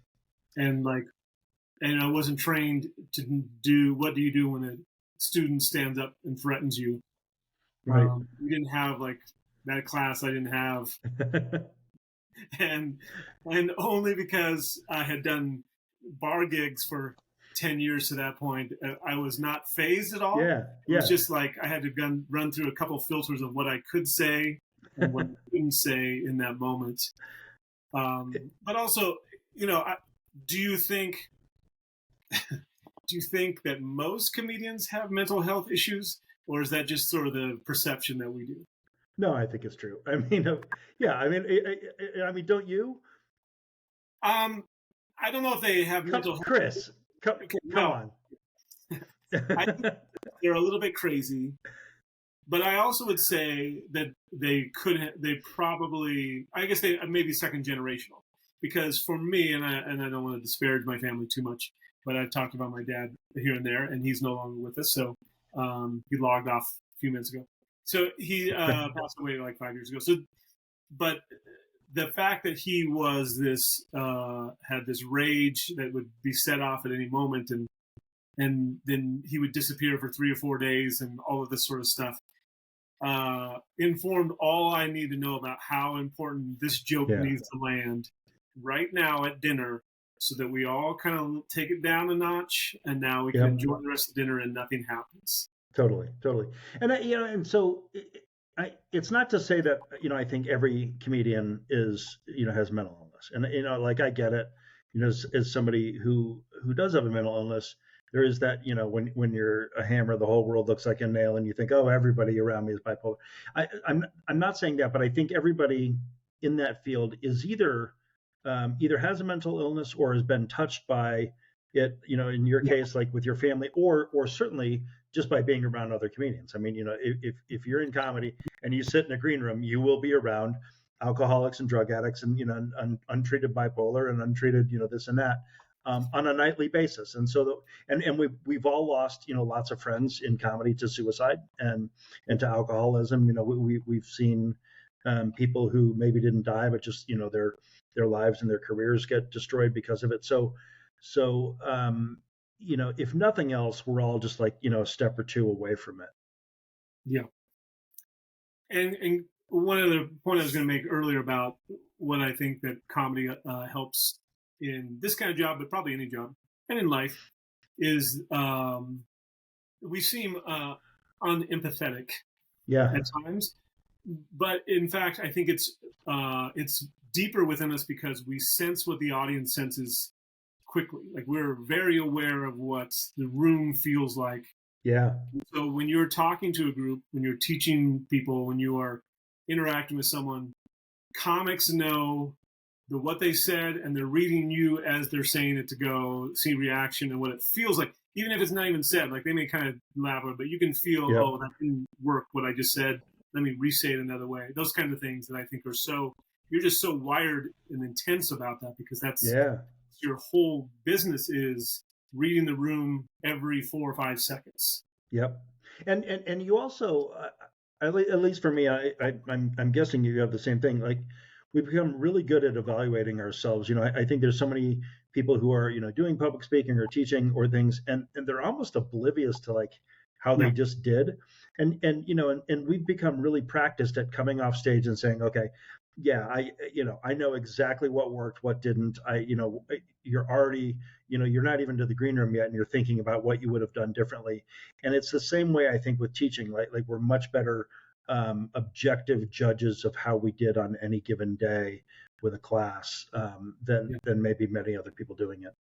and I wasn't trained to do what do you do when a student stands up and threatens you. Right. We didn't have that class. I didn't have, and only because I had done bar gigs for 10 years to that point, I was not phased at all. Yeah. It was Yeah. just like I had to run through a couple filters of what I could say and what I couldn't say in that moment. But also, do you think that most comedians have mental health issues, or is that just sort of the perception that we do? No, I think it's true. I mean, yeah. I mean, don't you? Um, I don't know if they have mental health. Chris, come No, on. I think they're a little bit crazy, but I also would say that they probably, I guess they maybe second generational, because for me, and I don't want to disparage my family too much, but I've talked about my dad here and there, and he's no longer with us, so he logged off a few minutes ago. So he passed away like 5 years ago. So, but the fact that he was had this rage that would be set off at any moment, and then he would disappear for 3 or 4 days, and all of this sort of stuff, informed all I need to know about how important this joke needs to land right now at dinner, so that we all kind of take it down a notch, and now we can enjoy the rest of dinner and nothing happens. Totally. And and so it's not to say that I think every comedian is has mental illness, and like I get it, as somebody who does have a mental illness, there is that when you're a hammer, the whole world looks like a nail, and you think, oh, everybody around me is bipolar. I'm not saying that, but I think everybody in that field is either has a mental illness or has been touched by it, in your case, like with your family, or certainly just by being around other comedians. I mean, if you're in comedy and you sit in a green room, you will be around alcoholics and drug addicts and untreated bipolar and untreated this and that on a nightly basis. And so we've all lost lots of friends in comedy to suicide and to alcoholism. We've seen people who maybe didn't die, but just their lives and their careers get destroyed because of it. So if nothing else, we're all just like a step or two away from it. Yeah. And one of the point I was going to make earlier about what I think that comedy helps in this kind of job, but probably any job and in life, is we seem unempathetic at times, but in fact, I think it's deeper within us because we sense what the audience senses quickly. Like we're very aware of what the room feels like. Yeah. So when you're talking to a group, when you're teaching people, when you are interacting with someone, comics know what they said, and they're reading you as they're saying it to go, see reaction and what it feels like, even if it's not even said. Like, they may kind of laugh, but you can feel, Yep. oh, that didn't work, what I just said. Let me re-say it another way. Those kind of things that I think are so, you're just so wired and intense about that, because that's your whole business, is reading the room every 4 or 5 seconds. Yep. And you also, at least for me, I'm guessing you have the same thing. Like, we've become really good at evaluating ourselves. You know, I think there's so many people who are, you know, doing public speaking or teaching or things, and they're almost oblivious to like how they just did. And you know, and we've become really practiced at coming off stage and saying, okay, yeah, I know exactly what worked, what didn't. You're already, you're not even to the green room yet, and you're thinking about what you would have done differently. And it's the same way, I think, with teaching. Like we're much better objective judges of how we did on any given day with a class than maybe many other people doing it.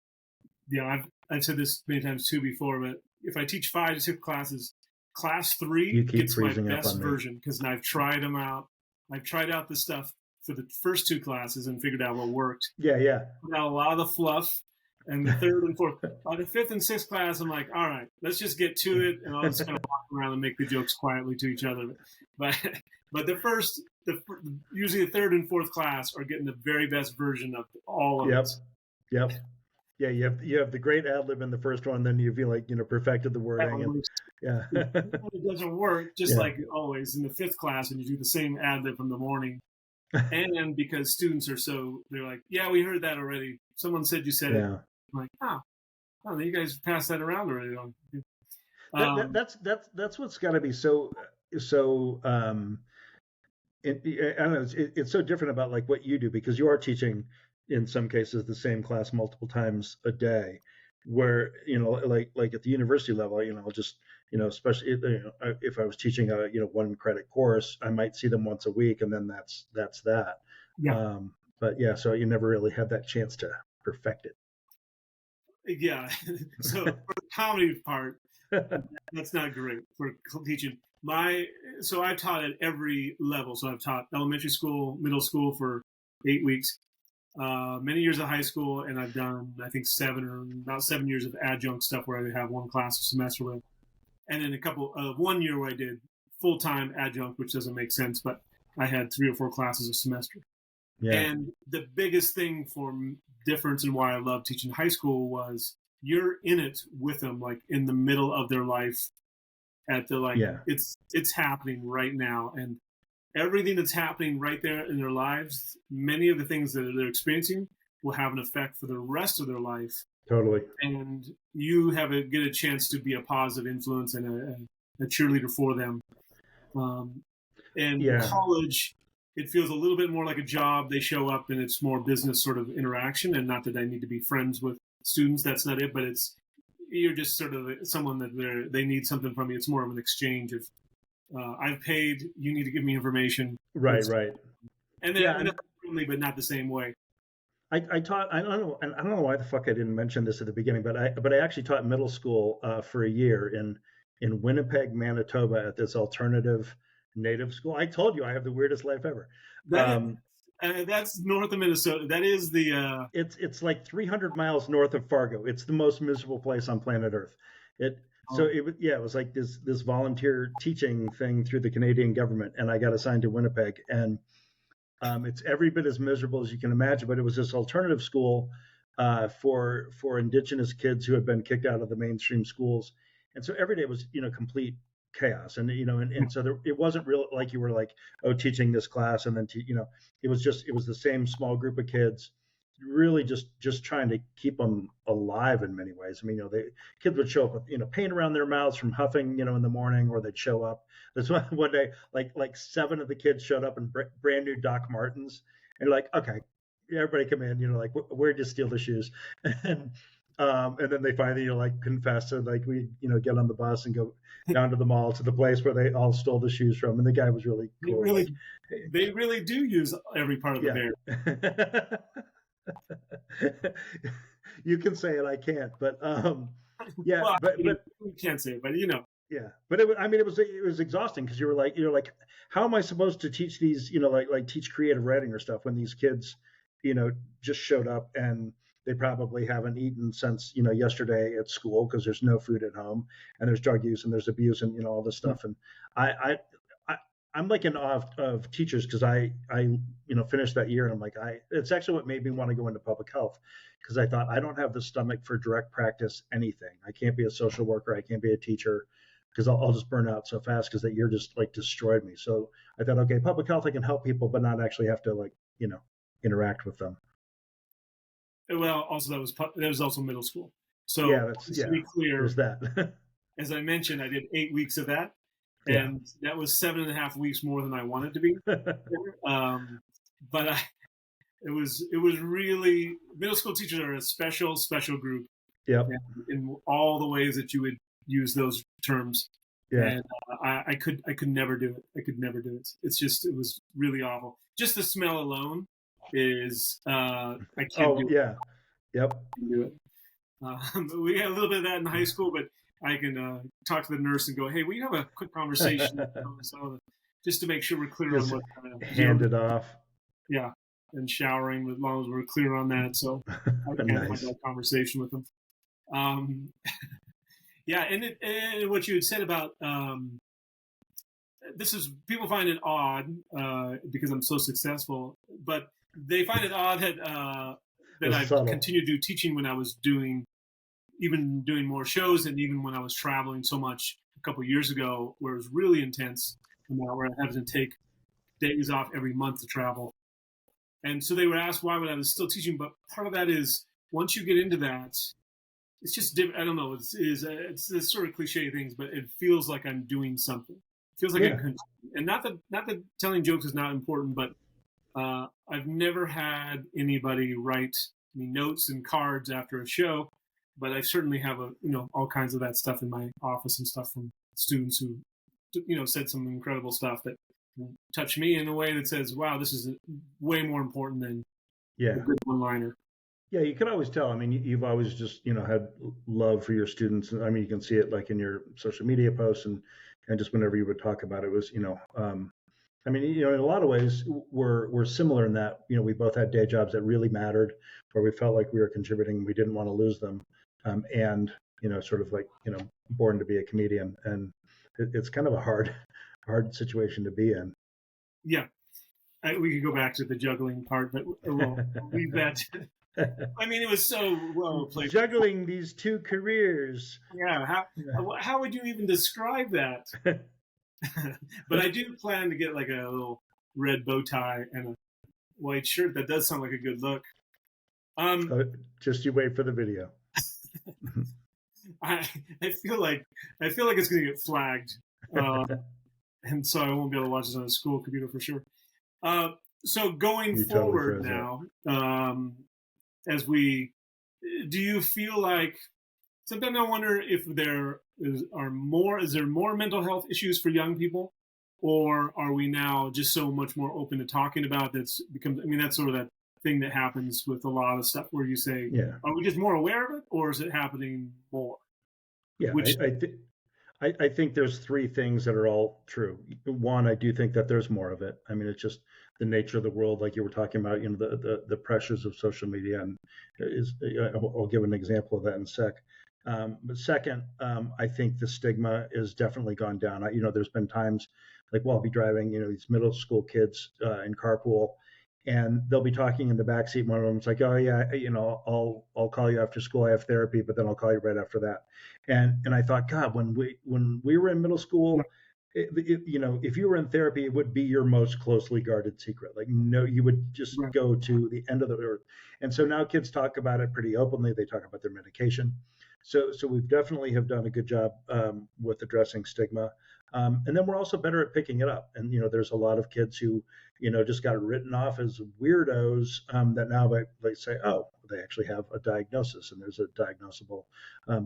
Yeah, I've said this many times too before, but if I teach 5 to 6 classes, class 3 gets my best version, because I've tried them out. I've tried out the stuff for the first 2 classes and figured out what worked. Yeah. Put out a lot of the fluff, and the 3rd and 4th. By the 5th and 6th class, I'm like, all right, let's just get to it, and I'll just kind of walk around and make the jokes quietly to each other. But usually the 3rd and 4th class are getting the very best version of all of it. Yep. Yeah, you have the great ad lib in the first one, then you feel like perfected the wording. It doesn't work, just like always in the 5th class, and you do the same ad lib from the morning. And because students are they're like, yeah, we heard that already. Someone said you said it. I'm like, oh, you guys passed that around already. That's what's got to be so. I don't know. It's so different about like what you do, because you are teaching in some cases the same class multiple times a day, where like at the university level, just especially if I was teaching a 1 credit course, I might see them once a week, and then that's that. But yeah, so you never really had that chance to perfect it. Yeah. So for the comedy part, that's not great for teaching. So I've taught at every level. So I've taught elementary school, middle school for 8 weeks, many years of high school, and I've done, I think, about 7 years of adjunct stuff where I have 1 class a semester with, and then 1 year where I did full-time adjunct, which doesn't make sense, but I had 3 or 4 classes a semester. Yeah. And the biggest thing for difference and why I love teaching high school was you're in it with them, like in the middle of their life, at the it's happening right now, and everything that's happening right there in their lives, many of the things that they're experiencing will have an effect for the rest of their life. Totally. And you get a chance to be a positive influence and a cheerleader for them. College, it feels a little bit more like a job. They show up and it's more business sort of interaction, and not that I need to be friends with students. That's not it, but you're just sort of someone that they need something from you. It's more of an exchange of, I've paid, you need to give me information. Right. And then, but not the same way. I taught, I don't know why the fuck I didn't mention this at the beginning, but I actually taught middle school for a year in Winnipeg, Manitoba, at this alternative native school. I told you I have the weirdest life ever. That's north of Minnesota. That is the. It's like 300 miles north of Fargo. It's the most miserable place on planet Earth. So it was like this volunteer teaching thing through the Canadian government, and I got assigned to Winnipeg, and it's every bit as miserable as you can imagine. But it was this alternative school for Indigenous kids who had been kicked out of the mainstream schools, and so every day was complete chaos, and so it wasn't real like you were like, oh, teaching this class and then it was the same small group of kids, really just trying to keep them alive in many ways. I mean, the kids would show up with paint around their mouths from huffing in the morning, or they'd show up. That's one day like 7 of the kids showed up in brand new Doc Martens, and like, okay, everybody come in, like, where'd you steal the shoes? And then they finally confess, and like we get on the bus and go down to the mall, to the place where they all stole the shoes from, and the guy was really cool. They really do use every part of the bear. You can say it, I can't, but well, but you can't say it, but Yeah, but I mean, it was exhausting because you're like, how am I supposed to teach these, like teach creative writing or stuff when these kids, you know, just showed up and they probably haven't eaten since yesterday at school because there's no food at home and there's drug use and there's abuse and all this stuff. And I I, I I'm like in awe of teachers because I finished that year and I'm like it's actually what made me want to go into public health because I thought I don't have the stomach for direct practice anything. I can't be a social worker. I can't be a teacher because I'll just burn out so fast because that year just like destroyed me. So I thought, okay, public health, I can help people, but not actually have to like, interact with them. Well, also that was also middle school. Yeah, So just to be there's clear, that. as I mentioned, I did 8 weeks of that, Yeah. and that was 7.5 weeks more than I wanted to be. But it was really, middle school teachers are a special group, Yep. in all the ways that you would use those terms. Yeah. And I could never do it. I could never do it. It was really awful. Just the smell alone is I can't do yeah. Yep. it. We had a little bit of that in high school, but I can talk to the nurse and go, "Hey, we have a quick conversation," just to make sure we're clear Just on what hand it off. Yeah, and showering as long as we're clear on that. So I can have that conversation with them. Yeah, and what you had said about this is, people find it odd because I'm so successful, but they find it odd that I've continued to do teaching when I was doing more shows, and even when I was traveling so much a couple of years ago, where it was really intense, where I had to take days off every month to travel. And so they would ask why would I was still teaching, but part of that is once you get into that, it's just different. I don't know. It's this sort of cliche things, but it feels like I'm doing something. It feels like and not that telling jokes is not important, but I've never had anybody write me notes and cards after a show, but I certainly have all kinds of that stuff in my office and stuff from students who said some incredible stuff that touched me in a way that says, wow, this is way more important than a good one-liner. Yeah, you can always tell. I mean, you've always just had love for your students. I mean, you can see it like in your social media posts and just whenever you would talk about it was I mean, in a lot of ways we're similar in that we both had day jobs that really mattered, where we felt like we were contributing, we didn't want to lose them, and sort of like born to be a comedian, and it's kind of a hard situation to be in. Yeah, we could go back to the juggling part, but we'll leave that. I mean, it was so well played. Juggling these two careers. Yeah, how would you even describe that? But I do plan to get like a little red bow tie and a white shirt. That does sound like a good look. Just you wait for the video. I feel like it's going to get flagged, and so I won't be able to watch this on a school computer for sure. So going forward now, do you feel like, sometimes I wonder if there is there more mental health issues for young people, or are we now just so much more open to talking about that's sort of that thing that happens with a lot of stuff where you say, are we just more aware of it, or is it happening more? Yeah, I think there's three things that are all true. One, I do think that there's more of it. I mean, it's just the nature of the world, like you were talking about, the pressures of social media, and I'll give an example of that in a sec. But second, I think the stigma is definitely gone down. There's been times like, I'll be driving, these middle school kids in carpool, and they'll be talking in the backseat. One of them's like, "Oh yeah, I'll call you after school. I have therapy, but then I'll call you right after that." And I thought, God, when we were in middle school, if you were in therapy, it would be your most closely guarded secret. Like, no, you would just go to the end of the earth. And so now kids talk about it pretty openly. They talk about their medication. So we've definitely have done a good job with addressing stigma. And then we're also better at picking it up. And, there's a lot of kids who, just got written off as weirdos that now they say, oh, they actually have a diagnosis and there's a diagnosable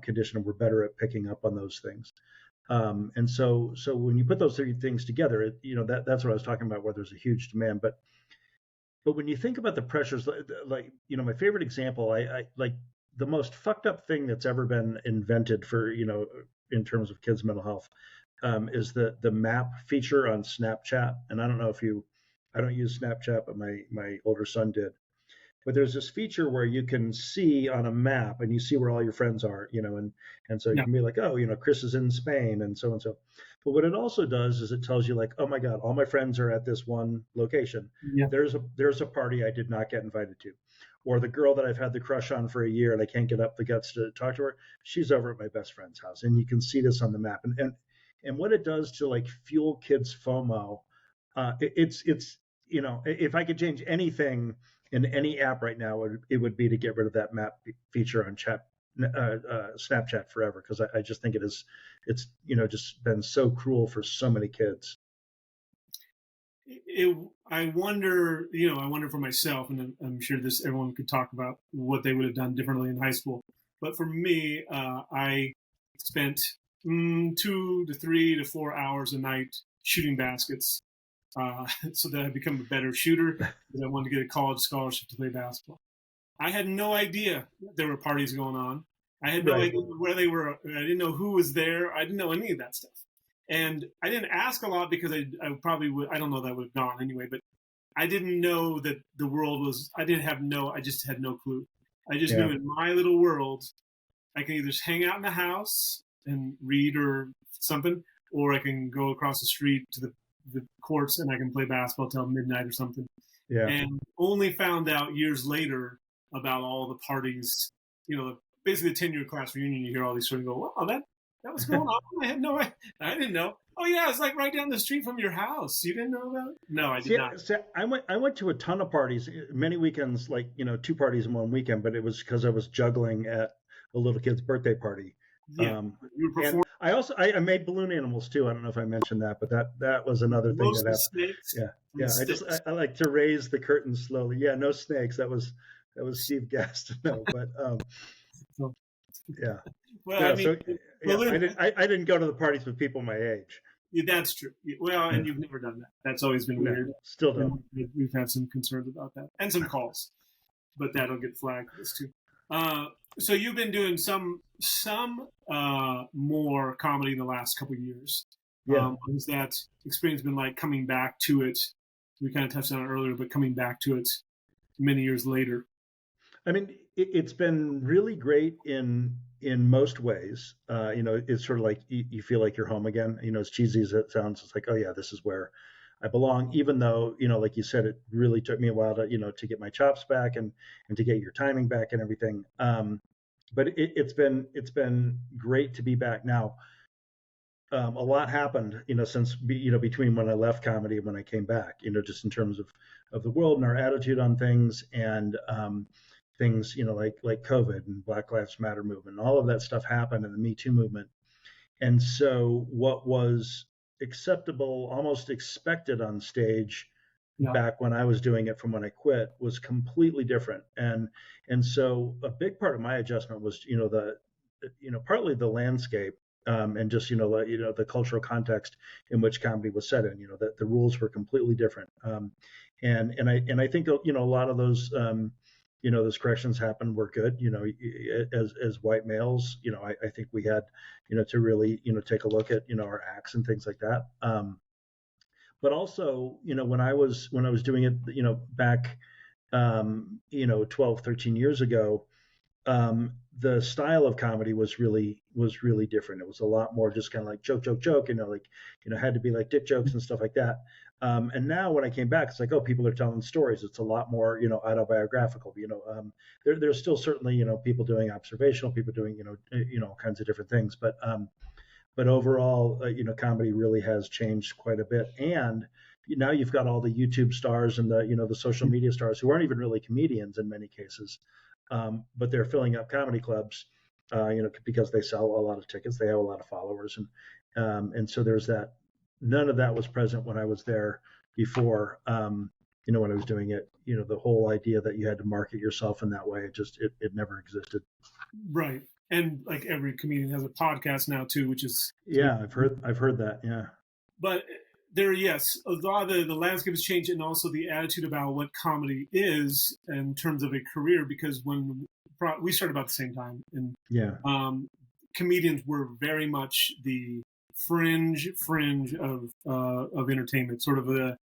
condition, and we're better at picking up on those things. And so when you put those three things together, that's what I was talking about, where there's a huge demand. But when you think about the pressures, like, my favorite example, I like the most fucked up thing that's ever been invented for, in terms of kids' mental health is the map feature on Snapchat. And I don't know if I don't use Snapchat, but my older son did. But there's this feature where you can see on a map and you see where all your friends are, and so you Yeah. can be like, oh, Chris is in Spain and so and so. But what it also does is it tells you like, oh my God, all my friends are at this one location. Yeah. There's a party I did not get invited to. Or the girl that I've had the crush on for a year and I can't get up the guts to talk to her, she's over at my best friend's house. And you can see this on the map. And what it does to like fuel kids FOMO, it's if I could change anything in any app right now, it would be to get rid of that map feature on Snapchat forever, because I just think it's just been so cruel for so many kids. I wonder for myself, and I'm sure everyone could talk about what they would have done differently in high school. But for me, I spent 2 to 3 to 4 hours a night shooting baskets, so that I become a better shooter, because I wanted to get a college scholarship to play basketball. I had no idea there were parties going on. I had no idea where they were. I didn't know who was there. I didn't know any of that stuff. And I didn't ask a lot because I probably would. I don't know that I would have gone anyway, but I didn't know that the world was. I just had no clue. I just knew in my little world, I can either hang out in the house and read or something, or I can go across the street to the courts and I can play basketball till midnight or something. Yeah. And only found out years later about all the parties. Basically the 10-year class reunion. You hear all these sort of go, "Wow, that was going on." I didn't know. Oh yeah, it's like right down the street from your house. You didn't know that? No, I did not. I went to a ton of parties, many weekends, like 2 parties in one weekend, but it was because I was juggling at a little kid's birthday party. Yeah, you were performing. I made balloon animals too. I don't know if I mentioned that, but that was another thing that happened. Snakes. Yeah. I like to raise the curtain slowly. Yeah, no snakes. That was Steve Gaston. No, but yeah. Well, I didn't go to the parties with people my age. Yeah, that's true. Well, and you've never done that. That's always been weird. Still don't. We've had some concerns about that and some calls, but that'll get flagged this too. So you've been doing some more comedy in the last couple of years. Yeah. What has that experience been like, coming back to it? We kind of touched on it earlier, but coming back to it many years later. I mean, it's been really great in most ways. It's sort of like you feel like you're home again. As cheesy as it sounds, it's like, oh yeah, this is where I belong. Even though, like you said, it really took me a while to get my chops back and to get your timing back and everything. But it's been great to be back now. A lot happened, since between when I left comedy and when I came back. Just in terms of the world and our attitude on things, and things, like COVID and Black Lives Matter movement, all of that stuff happened, and the Me Too movement. And so what was acceptable, almost expected on stage back when I was doing it from when I quit, was completely different. And so a big part of my adjustment was, partly the landscape, and just, the cultural context in which comedy was set in, that the rules were completely different. And I think, a lot of those, those corrections happened were good. As white males, I think we had, to really, take a look at, our acts and things like that. But also, when I was doing it, back, 12, 13 years ago, the style of comedy was really different. It was a lot more just kind of like joke, had to be like dick jokes and stuff like that. And now when I came back, it's like, oh, people are telling stories. It's a lot more, autobiographical. There's still certainly, people doing observational, people doing, kinds of different things. But overall, comedy really has changed quite a bit. And now you've got all the YouTube stars and the social media stars who aren't even really comedians in many cases, but they're filling up comedy clubs, because they sell a lot of tickets, they have a lot of followers, and so there's that. None of that was present when I was there before. When I was doing it, the whole idea that you had to market yourself in that way, it never existed. Right. And like every comedian has a podcast now too, which is I've heard that. Yeah. But yes, a lot of the landscape has changed, and also the attitude about what comedy is in terms of a career. Because when we started about the same time, and comedians were very much the fringe of entertainment, sort of a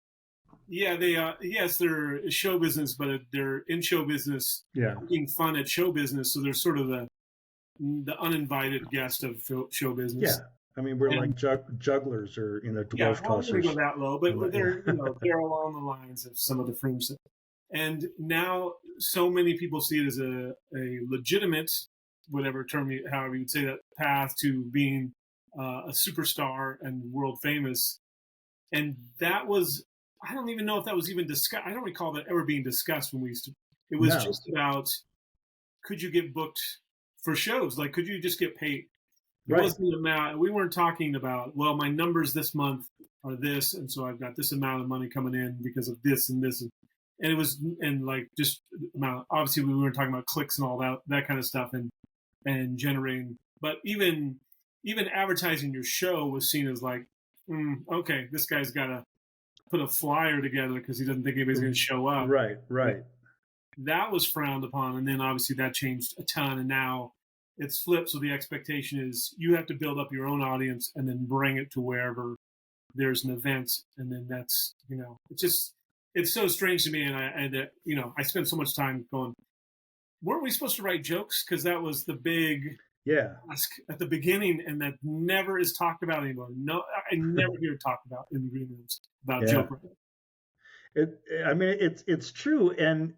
yes, they're show business, but they're in show business, Yeah. poking fun at show business. So they're sort of the uninvited guest of show business. Yeah. I mean, we're like jugglers or, dwarf Well, I'm going to tossers. go that low, but they're Yeah. they're along the lines of some of the fringe stuff. And now so many people see it as a legitimate, whatever term, however you'd say that, path to being a superstar and world famous. And that was, I don't even know if that was even discussed. I don't recall that ever being discussed when we used to. It was No. just about, could you get booked for shows? Like, could you just get paid? It Right. wasn't about, we weren't talking about, well, my numbers this month are this, and so I've got this amount of money coming in because of this and this. And it was, and like just amount, obviously we weren't talking about clicks and all that kind of stuff and generating, but even advertising your show was seen as like, okay, this guy's got to put a flyer together because he doesn't think anybody's going to show up. Right. That was frowned upon, and then obviously that changed a ton, and now it's flipped. So the expectation is you have to build up your own audience and then bring it to wherever there's an event, and then that's, it's so strange to me, and I spent so much time going, weren't we supposed to write jokes? Because that was the big ask at the beginning, and that never is talked about anymore. No, I never hear it talked about in the green rooms about joke writing. It's true, and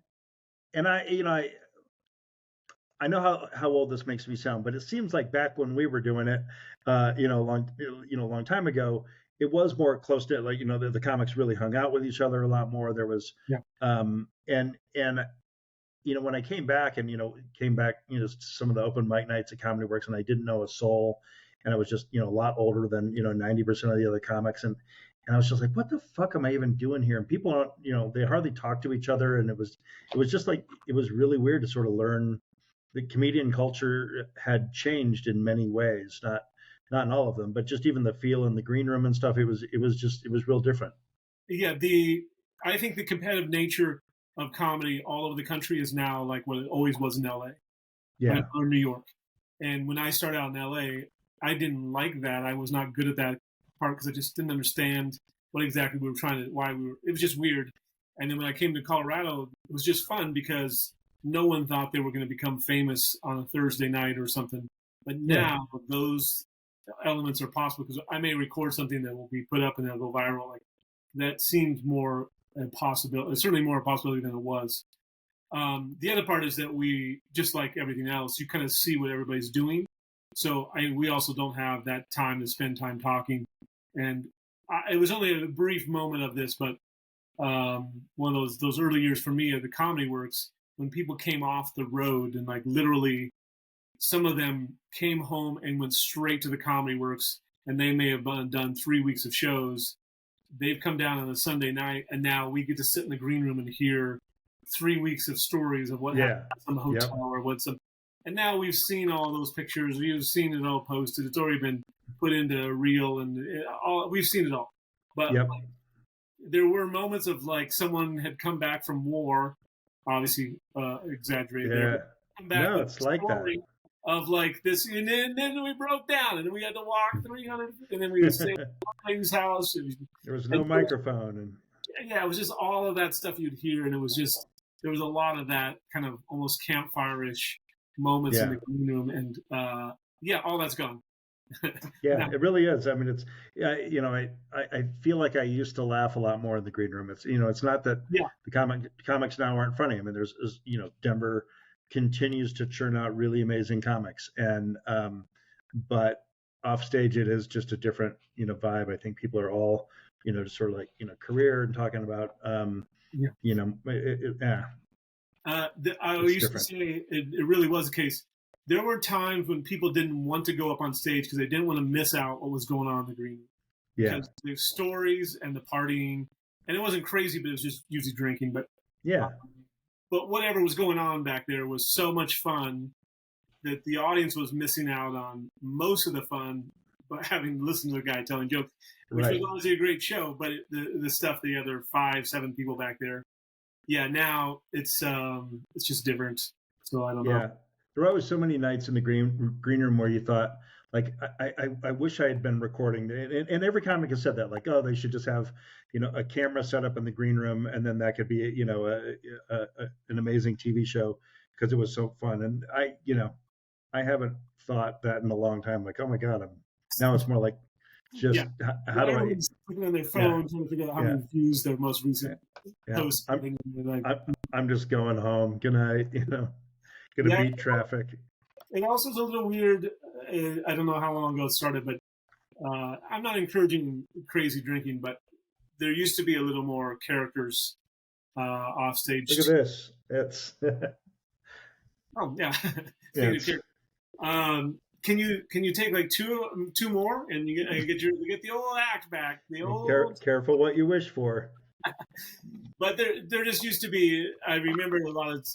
I know how old this makes me sound, but it seems like back when we were doing it, long time ago, it was more close to, like, the comics really hung out with each other a lot more. There was, and when I came back to some of the open mic nights at Comedy Works, and I didn't know a soul, and I was just, a lot older than, 90% of the other comics. And I was just like, what the fuck am I even doing here? And people don't, they hardly talk to each other. And it was just like, it was really weird to sort of learn the comedian culture had changed in many ways, not in all of them, but just even the feel in the green room and stuff. It was real different. Yeah. I think the competitive nature of comedy all over the country is now like what it always was in LA. Yeah. Or New York. And when I started out in LA, I didn't like that. I was not good at that part because I just didn't understand what exactly we were trying to, it was just weird. And then when I came to Colorado, it was just fun because no one thought they were going to become famous on a Thursday night or something. But now those elements are possible because I may record something that will be put up and it'll go viral. Like, that seems more a possibility. It's certainly more a possibility than it was. The other part is that we, just like everything else, you kind of see what everybody's doing. So we also don't have that time to spend time talking. And it was only a brief moment of this, but one of those early years for me at the Comedy Works, when people came off the road and like literally some of them came home and went straight to the Comedy Works, and they may have done 3 weeks of shows. They've come down on a Sunday night, and now we get to sit in the green room and hear 3 weeks of stories of what happened at some hotel or and now we've seen all those pictures. We've seen it all posted. It's already been put into a reel, and we've seen it all. But there were moments of like someone had come back from war, obviously exaggerated there. Come back no, it's like that. Of like this, and then we broke down, and then we had to walk 300, and then we would stay at lady's house. There was no microphone, and it was just all of that stuff you'd hear, and it was just, there was a lot of that kind of almost campfire-ish moments in the green room, and all that's gone. It really is. I mean, it's I feel like I used to laugh a lot more in the green room. It's it's not that the comics now aren't funny. I mean, there's Denver continues to churn out really amazing comics, and but off stage it is just a different vibe. I think people are all just sort of like career and talking about I used to say it really was the case. There were times when people didn't want to go up on stage because they didn't want to miss out what was going on in the green room. Because the stories and the partying, and it wasn't crazy, but it was just usually drinking. But but whatever was going on back there was so much fun that the audience was missing out on most of the fun by having listened to the guy telling jokes, which was obviously a great show. But the stuff, the other 5-7 people back there, now it's just different. So I don't know. there were always so many nights in the green room where you thought, like, I wish I had been recording. And every comic has said that, like, oh, they should just have, a camera set up in the green room, and then that could be, an amazing TV show because it was so fun. And I haven't thought that in a long time. Like, oh my God, now it's more like Yeah. just how do I? Everyone's looking on their Yeah, phone trying to figure out how yeah, many views their most recent yeah. post. Like, I'm just going home. Good night. Gonna yeah, beat traffic. it also is a little weird. I don't know how long ago it started, but I'm not encouraging crazy drinking, but there used to be a little more characters off Look at stage. this. It's Oh yeah, yeah. speaking of characters, can you take like two more and you get the old act back, the old. Careful what you wish for. But there just used to be. I remember a lot of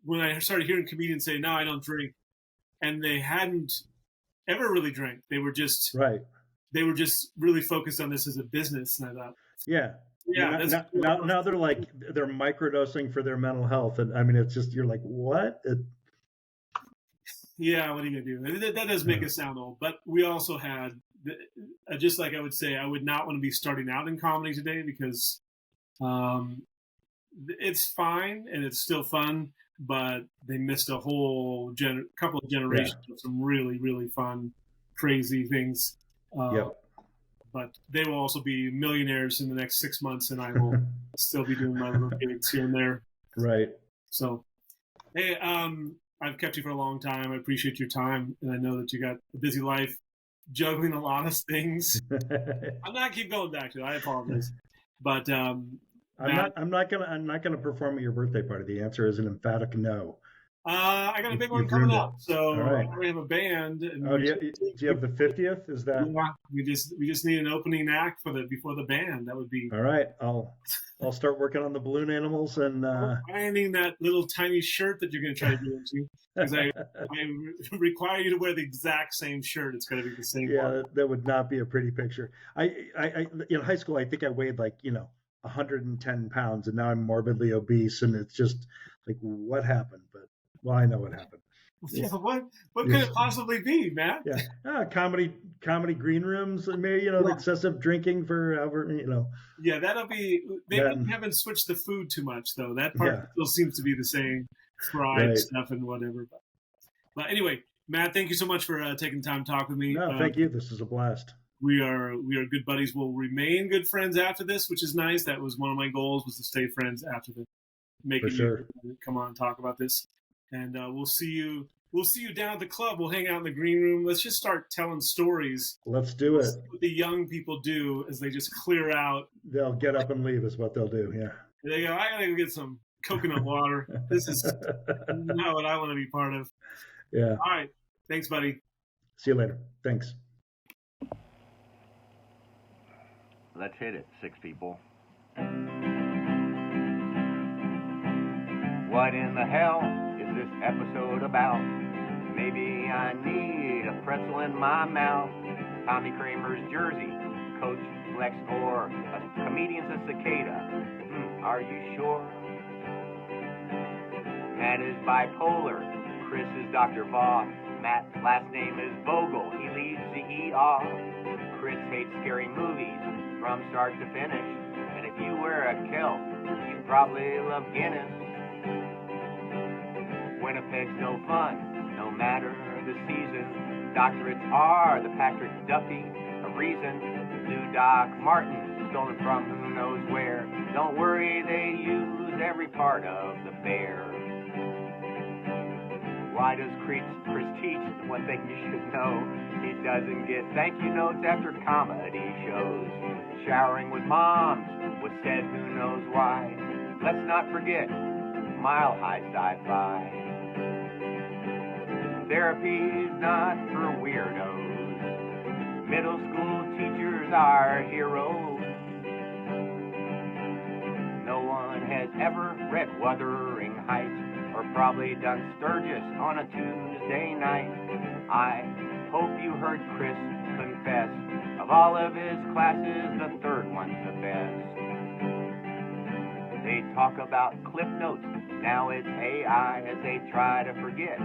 when I started hearing comedians say, "No, I don't drink," and they hadn't ever really drank. Right. They were just really focused on this as a business. And I thought, Yeah. yeah, Now they're microdosing for their mental health, and I mean it's just you're like what? yeah, what are you gonna do? That does make it sound old, but we also had just like I would say, I would not want to be starting out in comedy today because it's fine and it's still fun, but they missed a whole couple of generations of some really really fun, crazy things. Yep. But they will also be millionaires in the next 6 months, and I will still be doing my little gigs here and there. Right. So, hey, I've kept you for a long time. I appreciate your time, and I know that you got a busy life, juggling a lot of things. I'm not keep going back to it. I apologize, but I'm not gonna perform at your birthday party. The answer is an emphatic no. I got a big one coming up, so right. we have a band. And do you have the 50th? Is that? Yeah, we just need an opening act before the band. That would be all right. I'll start working on the balloon animals and finding that little tiny shirt that you're going to try to do into because I require you to wear the exact same shirt. It's going to be the same. Yeah, that would not be a pretty picture. I in high school I think I weighed like 110 pounds, and now I'm morbidly obese, and it's just like what happened? But well, I know what happened. Yeah, what could it possibly be, Matt? Yeah, comedy green rooms, maybe excessive drinking for however. Yeah, that'll be. Maybe we haven't switched the food too much though. That part still seems to be the same, fried stuff and whatever. But anyway, Matt, thank you so much for taking time to talk with me. No, thank you. This is a blast. We are good buddies. We'll remain good friends after this, which is nice. That was one of my goals, was to stay friends after the making you come on and talk about this. And we'll see you down at the club. We'll hang out in the green room. Let's just start telling stories. Let's do it. What the young people do is they just clear out. They'll get up and leave is what they'll do. Yeah. They go, I gotta go get some coconut water. This is not what I want to be part of. Yeah. All right. Thanks, buddy. See you later. Thanks. Let's hit it, 6 people. What in the hell is this episode about? Maybe I need a pretzel in my mouth. Tommy Kramer's jersey, Coach Flex, or a comedian's a cicada. Are you sure? Matt is bipolar. Chris is Dr. Voss. Matt's last name is Vogl. He leaves the E off. Chris hates scary movies from start to finish. And if you wear a kilt, you probably love Guinness. Winnipeg's no fun, no matter the season. Doctorates are the Patrick Duffy of reason. New Doc Martens, stolen from who knows where. Don't worry, they use every part of the bear. Why does Chris teach? One thing you should know, he doesn't get thank you notes after comedy shows. Showering with moms was said who knows why. Let's not forget Mile High Sci-Fi. Therapy's not for weirdos. Middle school teachers are heroes. No one has ever read Wuthering Heights or probably done Sturgis on a Tuesday night. I hope you heard Chris confess. Of all of his classes, the third one's the best. They talk about Cliff Notes. Now it's AI as they try to forget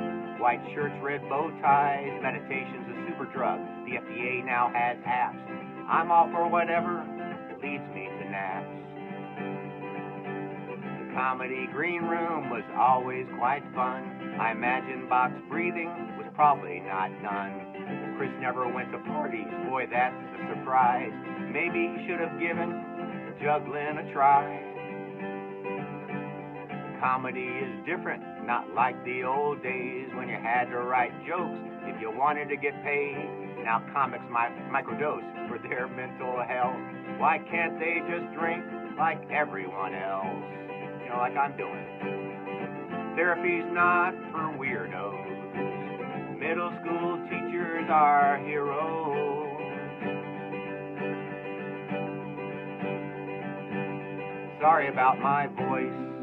white shirts, red bow ties, meditation's a super drug. The FDA now has apps. I'm all for whatever leads me to naps. The comedy green room was always quite fun. I imagine box breathing was probably not done. Chris never went to parties, boy that's a surprise. Maybe he should have given juggling a try. Comedy is different, not like the old days when you had to write jokes if you wanted to get paid. Now comics microdose for their mental health. Why can't they just drink like everyone else? You know, like I'm doing. Therapy's not for weirdos. Middle school teachers are heroes. Sorry about my voice.